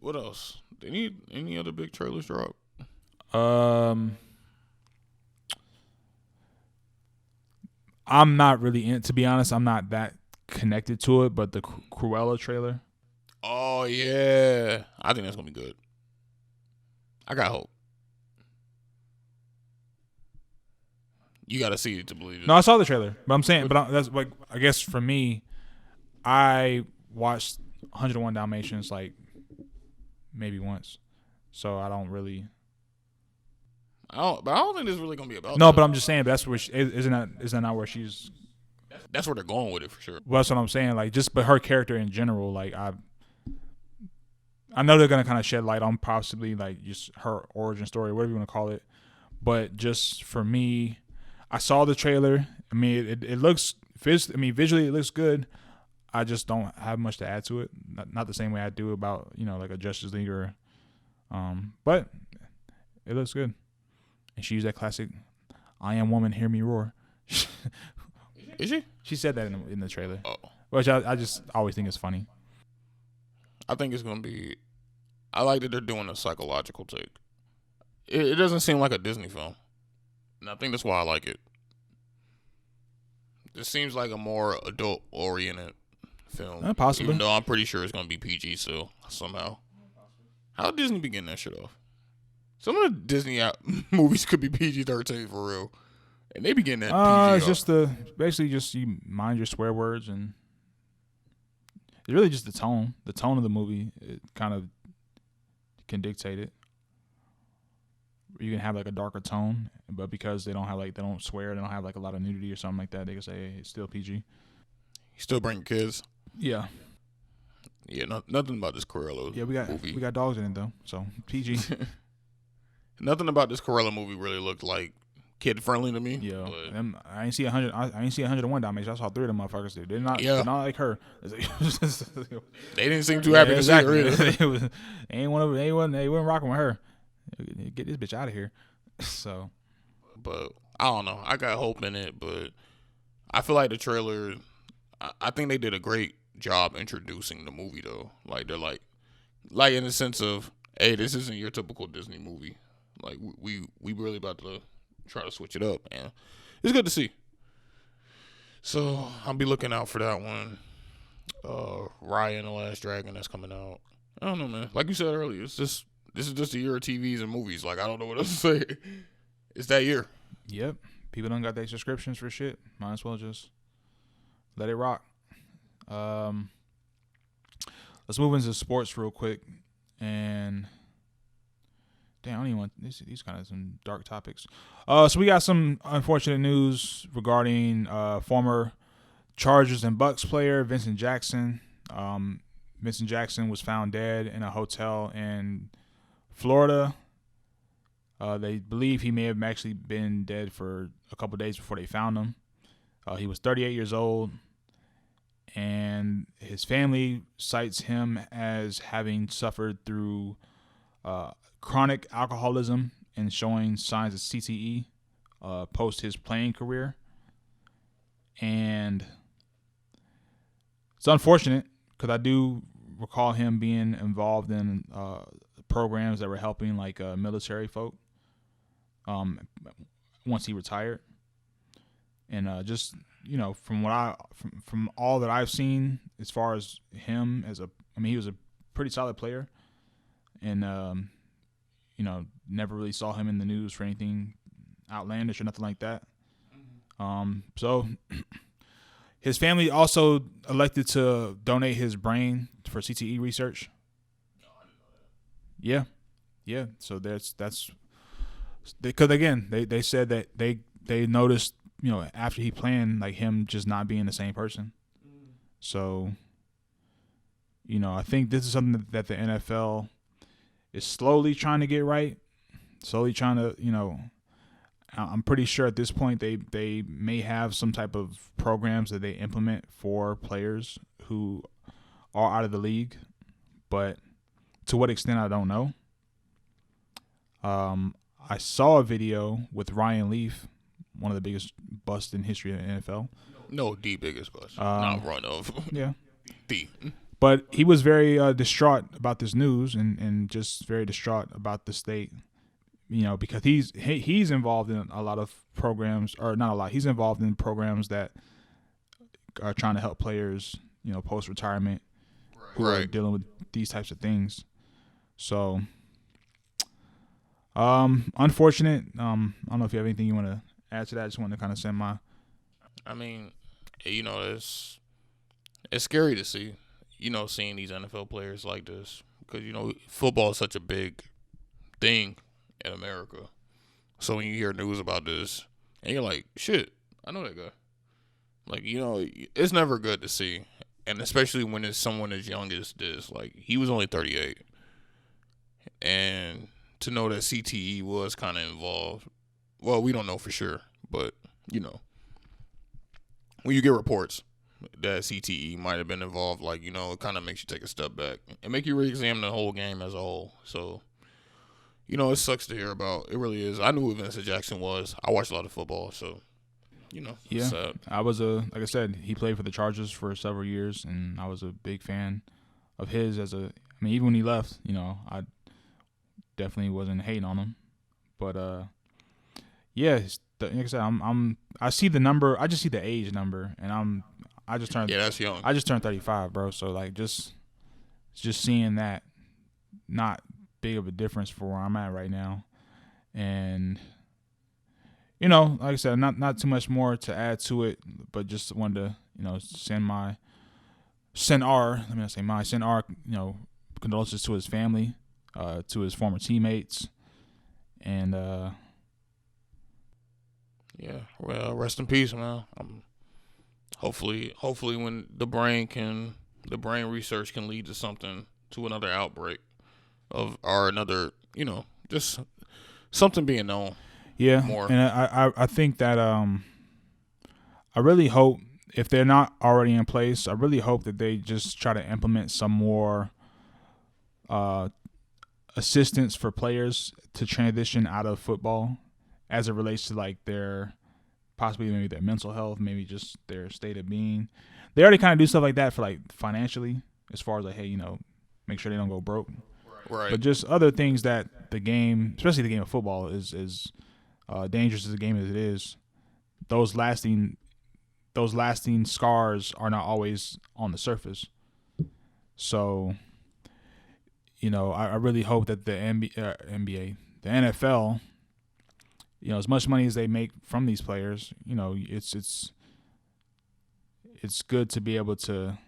What else? They need any other big trailers drop? Um, I'm not really to be honest. I'm not that connected to it, but the Cruella trailer. Oh yeah, I think that's gonna be good. I got hope. You got to see it to believe it. No, I saw the trailer, but I'm saying, that's like, I guess for me, I watched 101 Dalmatians like maybe once, so I don't really. I don't think this is really gonna be about. No, that. but I'm just saying, that's where isn't that not where she's. That's where they're going with it for sure. Well, that's what I'm saying. Like, but her character in general, like I know they're gonna kind of shed light on possibly like just her origin story, whatever you want to call it. But just for me, I saw the trailer. I mean, it looks. Visually it looks good. I just don't have much to add to it. Not the same way I do about like a Justice League or, but it looks good. And she used that classic, "I am woman, hear me roar." Is she? She said that in the trailer, Oh. which I just always think is funny. I think it's gonna be. I like that they're doing a psychological take. It doesn't seem like a Disney film, and I think that's why I like it. It seems like a more adult-oriented film. Possibly. Even though I'm pretty sure it's gonna be PG still somehow. How did Disney be getting that shit off? Some of the Disney movies could be PG-13 for real, and they be getting that PG It's off. just basically just you mind your swear words, and it's really just the tone. The tone of the movie, it kind of can dictate it. You can have like a darker tone, but because they don't swear, they don't have like a lot of nudity or something like that, they can say, hey, it's still PG. You still bring kids? Yeah. Yeah, nothing about this Cruella Yeah, movie. we got dogs in it though, so PG. Nothing about this Cruella movie really looked like kid friendly to me. Yeah, but I ain't see 100. I ain't see 101 Dalmatians. I saw 3 of them motherfuckers. They're not. Yeah. They're not like her. they didn't seem too happy to see her either. They wasn't rocking with her. Get this bitch out of here. So, but I don't know. I got hope in it, but I feel like the trailer. I think they did a great job introducing the movie though. Like they're like in the sense of, hey, this isn't your typical Disney movie. Like we really about to try to switch it up, and it's good to see. So I'll be looking out for that one. Raya and the Last Dragon that's coming out. I don't know, man. Like you said earlier, this is just a year of TVs and movies. Like I don't know what else to say. It's that year. Yep. People don't got their subscriptions for shit. Might as well just let it rock. Let's move into sports real quick. And damn, I don't even want these kind of some dark topics. So we got some unfortunate news regarding former Chargers and Bucks player Vincent Jackson. Vincent Jackson was found dead in a hotel in Florida. They believe he may have actually been dead for a couple days before they found him. He was 38 years old, and his family cites him as having suffered through chronic alcoholism and showing signs of CTE post his playing career. And it's unfortunate because I do recall him being involved in programs that were helping like military folk once he retired. And just from from all that I've seen as far as him he was a pretty solid player, and never really saw him in the news for anything outlandish or nothing like that. So his family also elected to donate his brain for CTE research. Yeah. So that's because again they said that they noticed after he playing like him just not being the same person. So I think this is something that the NFL is slowly trying to get right. Slowly trying to I'm pretty sure at this point they may have some type of programs that they implement for players who are out of the league, but to what extent I don't know. I saw a video with Ryan Leaf, one of the biggest busts in history of the NFL. No, the biggest bust. Not run of. Yeah. The. But he was very distraught about this news and just very distraught about the state because he's involved in a lot of programs, or not a lot. He's involved in programs that are trying to help players, post retirement, who are dealing with these types of things. So, unfortunate. I don't know if you have anything you want to add to that. I just wanted to kind of send my. I mean, it's scary to see, seeing these NFL players like this, because football is such a big thing in America. So when you hear news about this, and you're like, shit, I know that guy. Like, it's never good to see. And especially when it's someone as young as this. Like, he was only 38. And to know that CTE was kind of involved. Well, we don't know for sure. But, when you get reports that CTE might have been involved, like, it kind of makes you take a step back. And make you re-examine the whole game as a whole. So, it sucks to hear about. It really is. I knew who Vincent Jackson was. I watched a lot of football, so... yeah. Sad. I was like I said, he played for the Chargers for several years, and I was a big fan of his. Even when he left, I definitely wasn't hating on him. But yeah, like I said, I see the number. I just see the age number, and I just turned. Yeah, that's young. I just turned 35, bro. So like, just seeing that, not big of a difference for where I'm at right now, and. Like I said, not too much more to add to it, but just wanted to, send our condolences to his family, to his former teammates, and yeah, well, rest in peace, man. Hopefully when the brain research can lead to another outbreak or another, just something being known. Yeah, more. And I think that I really hope, if they're not already in place, I really hope that they just try to implement some more assistance for players to transition out of football, as it relates to like maybe their mental health, maybe just their state of being. They already kind of do stuff like that for like financially, as far as like, hey, make sure they don't go broke. Right. But just other things that the game, especially the game of football, is dangerous as a game as it is, those lasting scars are not always on the surface. So, I really hope that the NBA, the NFL, as much money as they make from these players, it's good to be able to,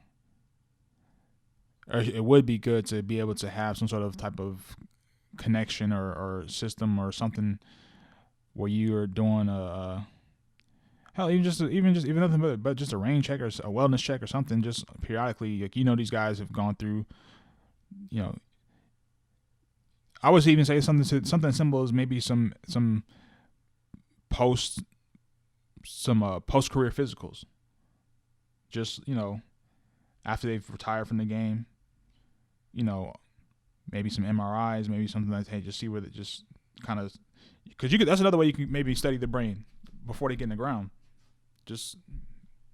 or it would be good to be able to have some sort of type of connection or system or something where you are doing even nothing but just a rain check or a wellness check or something, just periodically. Like, these guys have gone through, I would even say something simple as maybe some post career physicals. Just, after they've retired from the game, maybe some MRIs, maybe something like, hey, just see where it just kind of. Because that's another way you can maybe study the brain before they get in the ground. Just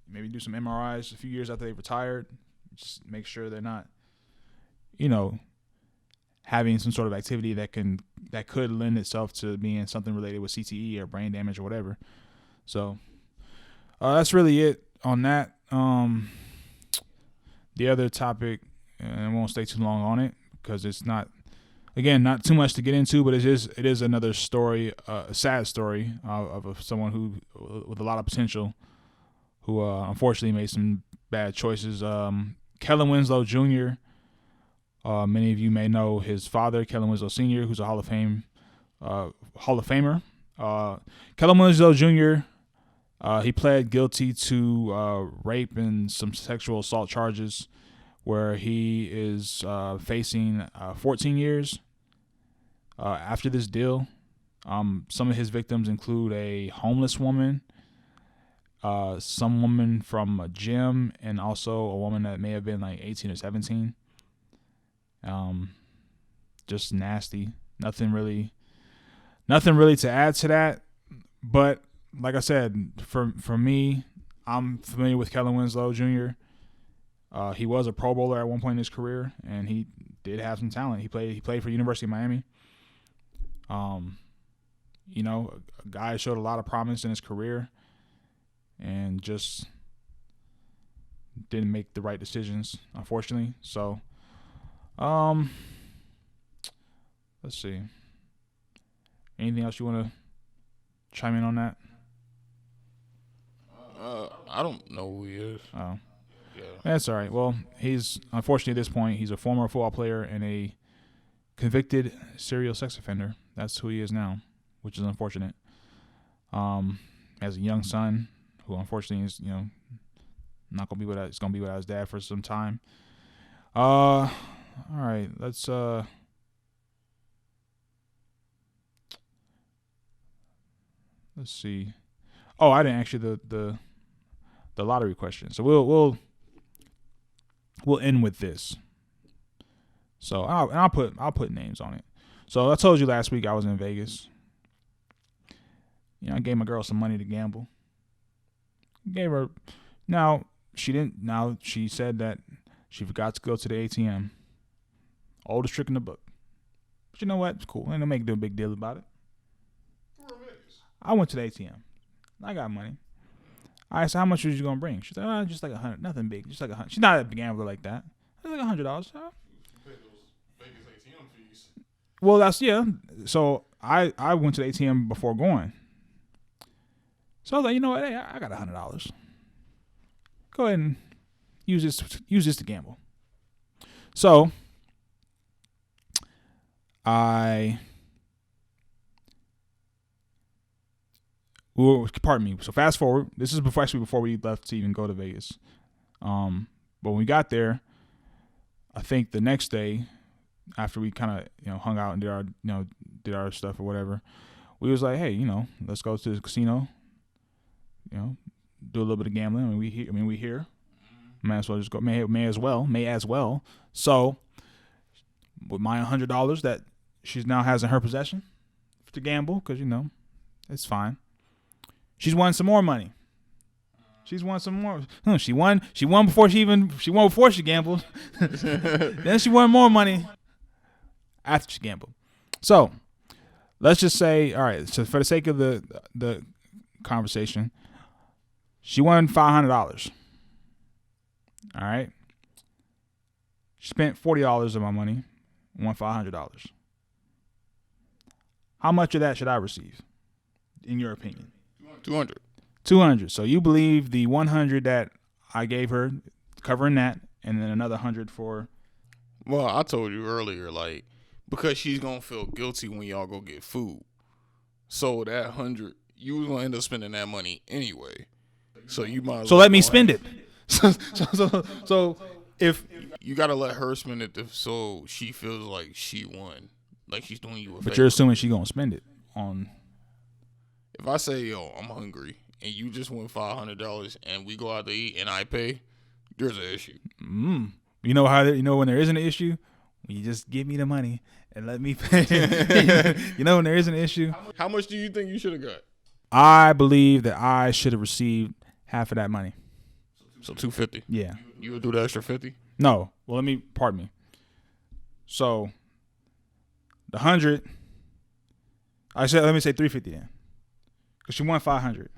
maybe do some MRIs a few years after they've retired. Just make sure they're not, having some sort of activity that could lend itself to being something related with CTE or brain damage or whatever. So that's really it on that. The other topic, and I won't stay too long on it because it's not. Again, not too much to get into, but it is another story, a sad story of someone who with a lot of potential, who unfortunately made some bad choices. Kellen Winslow Jr. Many of you may know his father, Kellen Winslow Sr., who's a Hall of Famer. Kellen Winslow Jr. He pled guilty to rape and some sexual assault charges, where he is facing 14 years after this deal. Some of his victims include a homeless woman, some woman from a gym, and also a woman that may have been like 18 or 17. Just nasty. Nothing really to add to that. But like I said, for me, I'm familiar with Kellen Winslow Jr. He was a Pro Bowler at one point in his career, and he did have some talent. He played for University of Miami. You know, a guy showed a lot of promise in his career and just didn't make the right decisions, unfortunately. So, let's see. Anything else you want to chime in on that? I don't know who he is. Oh, Yeah. that's all right. Well, he's unfortunately at this point he's a former football player and a convicted serial sex offender. That's who he is now, which is unfortunate. Has a young son who unfortunately is not gonna be with he's gonna be without his dad for some time. All right, let's see. Oh, I didn't actually the lottery question. So we'll end with this. So I'll put names on it. So I told you last week I was in Vegas. I gave my girl some money to gamble. Gave her. Now she didn't. Now she said that she forgot to go to the ATM. Oldest trick in the book. But you know what? It's cool. Ain't no make a big deal about it. I went to the ATM. I got money. I said, how much was you gonna bring? She said, just like $100. Nothing big. Just like $100. She's not a gambler like that. Like $100. Well, so I went to the ATM before going. So I was like, you know what? Hey, I got $100. Go ahead and use this to gamble. So pardon me. So fast forward. This is before we left to even go to Vegas. But when we got there, I think the next day, after we kind of hung out and did our stuff or whatever, we was like, hey, let's go to the casino. Do a little bit of gambling. We here. May as well just go. May as well. So with my $100 that she now has in her possession to gamble, because it's fine. She's won some more money. She's won some more. She won before she gambled. Then she won more money after she gambled. So let's just say, all right. So for the sake of the conversation, she won $500. All right. She spent $40 of my money, won $500. How much of that should I receive, in your opinion? 200. So you believe the 100 that I gave her, covering that, and then another 100 for. Well, I told you earlier, because she's gonna feel guilty when y'all go get food. So that 100, you was gonna end up spending that money anyway. So you might. So let me spend it. So if you gotta let her spend it, so she feels like she won, like she's doing you a favor. But you're assuming she's gonna spend it on. If I say, yo, I'm hungry, and you just win $500, and we go out to eat, and I pay, there's an issue. You know when there isn't an issue, when you just give me the money and let me pay. When there is an issue. How much do you think you should have got? I believe that I should have received half of that money. So $250. Yeah. You would do the extra $50? No. Well, pardon me. So the 100. Let me say $350 then. Because she won $500.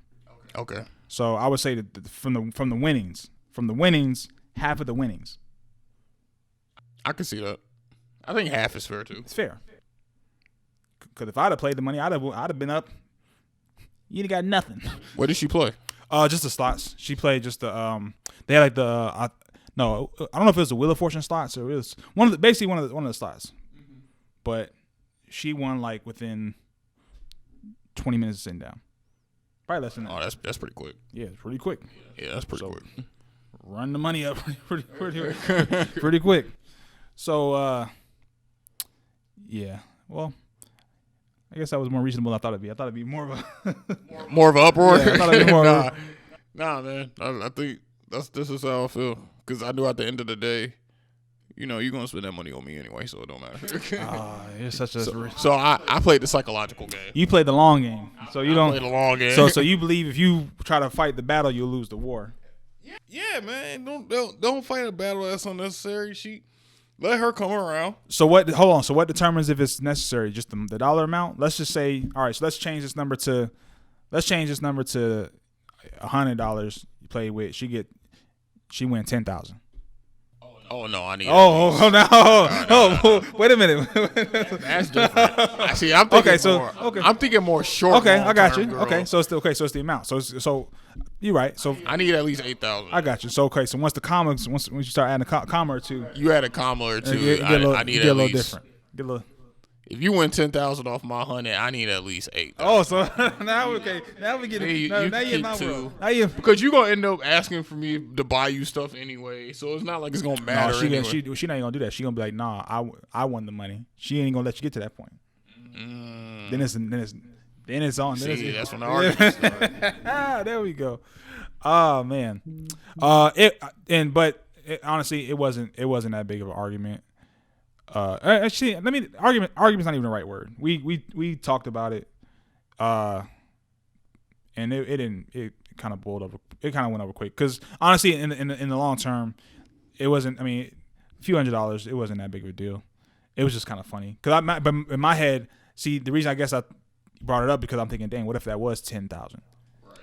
Okay. So I would say that from the winnings, half of the winnings. I can see that. I think half is fair too. It's fair. Because if I'd have played the money, I'd have been up. You'd have got nothing. What did she play? Just the slots. She played just the They had like the I don't know if it was the Wheel of Fortune slots or it was one of the slots. Mm-hmm. But she won like within 20 minutes of sitting down. Probably less than that. Oh, that's pretty quick. Yeah, it's pretty quick. Yeah, that's pretty quick. Run the money up pretty quick. So, yeah. Well, I guess that was more reasonable than I thought it'd be. I thought it'd be more of a more of an uproar. Yeah, I thought it'd be more nah, man. I think this is how I feel because I knew at the end of the day, you're gonna spend that money on me anyway, so it don't matter. You're such a so I played the psychological game. You played the long game, so you don't play the long game. So you believe if you try to fight the battle, you'll lose the war. Yeah, man. Don't fight a battle that's unnecessary. Let her come around. So what? Hold on. So what determines if it's necessary? Just the dollar amount. Let's just say, all right. So let's change this number to $100. You play with. She win 10,000. Oh no, I need. Wait a minute. That's different. See, I'm thinking I'm thinking more short. Okay, I got you. Girl. Okay, so it's the amount. So you're right. So I need at least 8,000. I got you. So okay, so once you start adding a comma or two, you add a comma or two. I need at least different. Get a little. If you win 10,000 off my 100, I need at least 8,000. Oh, so now okay. Now we get it. Now you're in my world. Because you're gonna end up asking for me to buy you stuff anyway, so it's not like it's gonna matter. No, anyway. she not gonna do that. She gonna be like, nah, I won the money. She ain't gonna let you get to that point. Then it's on. See, that's when the argument starts. There we go. Oh man. Honestly, it wasn't that big of an argument. Actually, argument's not even the right word. We talked about it, and it kind of boiled over. It kind of went over quick because honestly, in the long term, it wasn't. I mean, a few $100s. It wasn't that big of a deal. It was just kind of funny because but in my head, see, the reason I guess I brought it up because I'm thinking, dang, what if that was 10,000?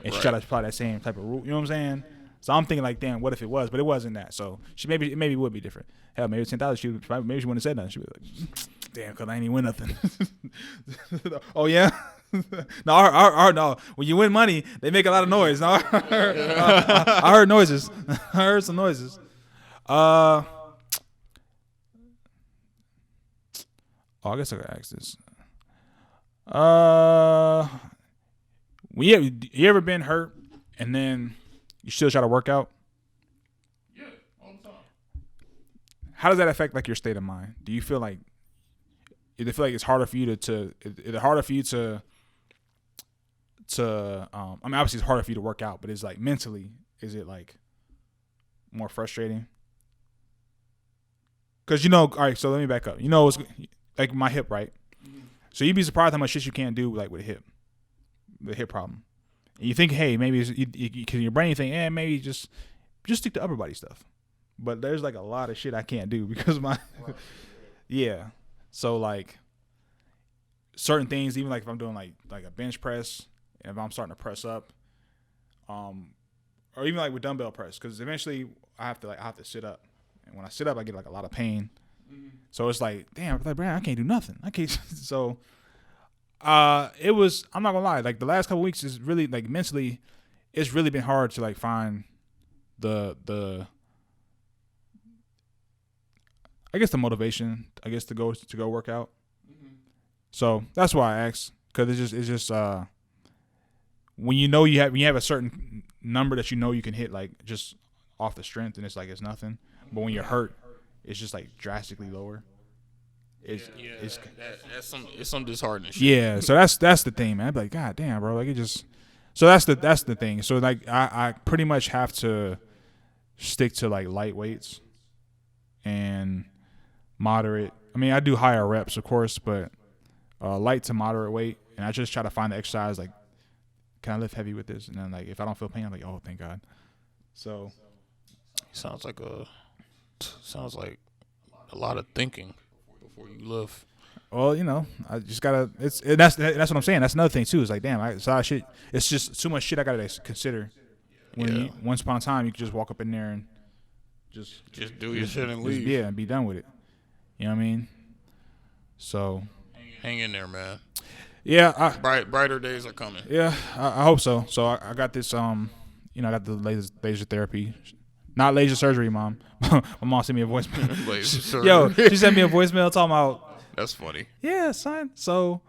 And she tried to apply that same type of rule. You know what I'm saying? So I'm thinking like, damn, what if it was? But it wasn't that. So she maybe it would be different. Hell, maybe 10,000. Maybe she wouldn't have said nothing. She would be like, damn, cause I ain't even win nothing. Oh yeah. No. When you win money, they make a lot of noise. No, I heard noises. I heard some noises. I guess I gotta ask this. You ever been hurt and then you still try to work out? Yeah, all the time. How does that affect like your state of mind? Do you feel like it's harder for you to is it harder for you to I mean obviously it's harder for you to work out, but it's like mentally, is it like more frustrating? Cause all right, so let me back up. It's like my hip, right? Mm-hmm. So you'd be surprised how much shit you can't do like with the hip problem. And you think, hey, maybe because your brain you think, maybe just stick to upper body stuff. But there's like a lot of shit I can't do because of my yeah. So like certain things, even like if I'm doing like a bench press, and if I'm starting to press up, or even like with dumbbell press, because eventually I have to sit up, and when I sit up, I get like a lot of pain. Mm-hmm. So it's like, damn, Brad, I can't do nothing. I can't. So it was. I'm not gonna lie. Like the last couple weeks is really like mentally, it's really been hard to like find the I guess the motivation, to go work out. Mm-hmm. So that's why I asked, because it's just when you have a certain number that you can hit like just off the strength, and it's like it's nothing. But when you're hurt, it's just like drastically lower. It's some disheartening shit. Yeah, so that's the thing, man. I'd be like, God damn, bro, like it just. So that's the thing. So like I pretty much have to stick to like light weights and moderate. I mean, I do higher reps, of course, but light to moderate weight, and I just try to find the exercise like, can I lift heavy with this? And then like if I don't feel pain, I'm like, oh, thank God. So sounds like a lot of thinking before you lift. Well, I just gotta. That's what I'm saying. That's another thing too. It's like, damn, it's just too much shit I gotta consider. Once upon a time, you could just walk up in there and just do your shit and leave. Yeah, and be done with it. You know what I mean? So hang in there, man. Yeah, brighter days are coming. Yeah, I hope so. So I got this. I got the laser therapy. Not laser surgery, Mom. My mom sent me a voicemail. Laser surgery. Yo, she sent me a voicemail talking about. That's funny. Yeah, son. So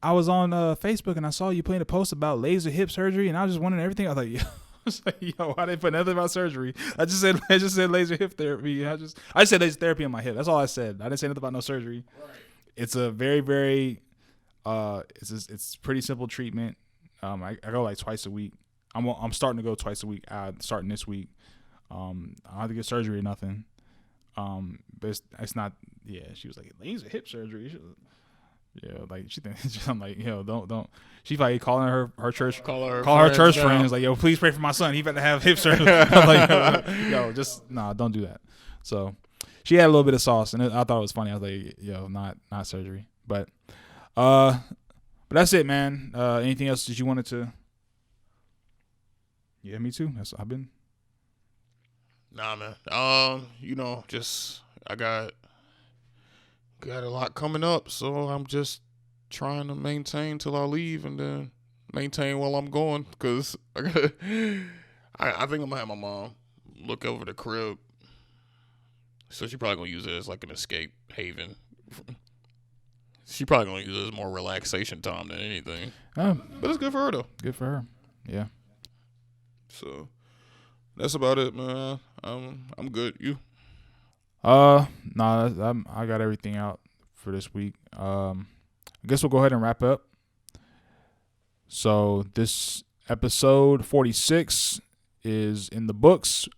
I was on Facebook and I saw you putting a post about laser hip surgery, and I was just wondering everything. I was like, yo, I didn't put nothing about surgery. I just said laser hip therapy. I just said laser therapy on my hip. That's all I said. I didn't say nothing about no surgery. Right. It's a very, very it's pretty simple treatment. I go like twice a week. I'm starting to go twice a week. Starting this week. I don't have to get surgery or nothing. But it's not. Yeah, she was like laser hip surgery. Yeah, like she thinks. I'm like, yo, don't. She's like calling her church. Call her church friends. Like, yo, please pray for my son. He better have hip surgery. I'm like, yo, just don't do that. So She had a little bit of sauce, and I thought it was funny. I was like, yo, not surgery. But that's it, man. Anything else that you wanted to? Yeah, me too. I've been. Nah, man. Just I got a lot coming up, so I'm just trying to maintain till I leave, and then maintain while I'm going, because I think I'm gonna have my mom look over the crib, so she probably gonna use it as like an escape haven. She probably gonna use it as more relaxation time than anything. But it's good for her though. Good for her. Yeah. So that's about it, man. I'm good. You? I got everything out for this week. I guess we'll go ahead and wrap up. So this episode 46 is in the books.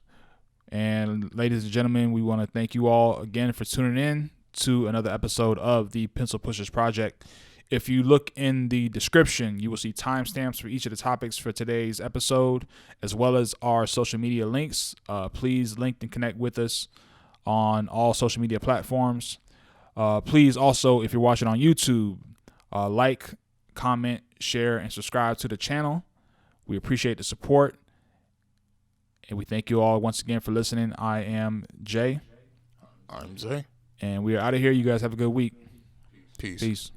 And ladies and gentlemen, we want to thank you all again for tuning in to another episode of the Pencil Pushers Project. If you look in the description, you will see timestamps for each of the topics for today's episode, as well as our social media links. Please link and connect with us on all social media platforms. Please also, if you're watching on YouTube, like, comment, share, and subscribe to the channel. We appreciate the support. And we thank you all once again for listening. I am Jay. I'm Zay. And we are out of here. You guys have a good week. Peace. Peace.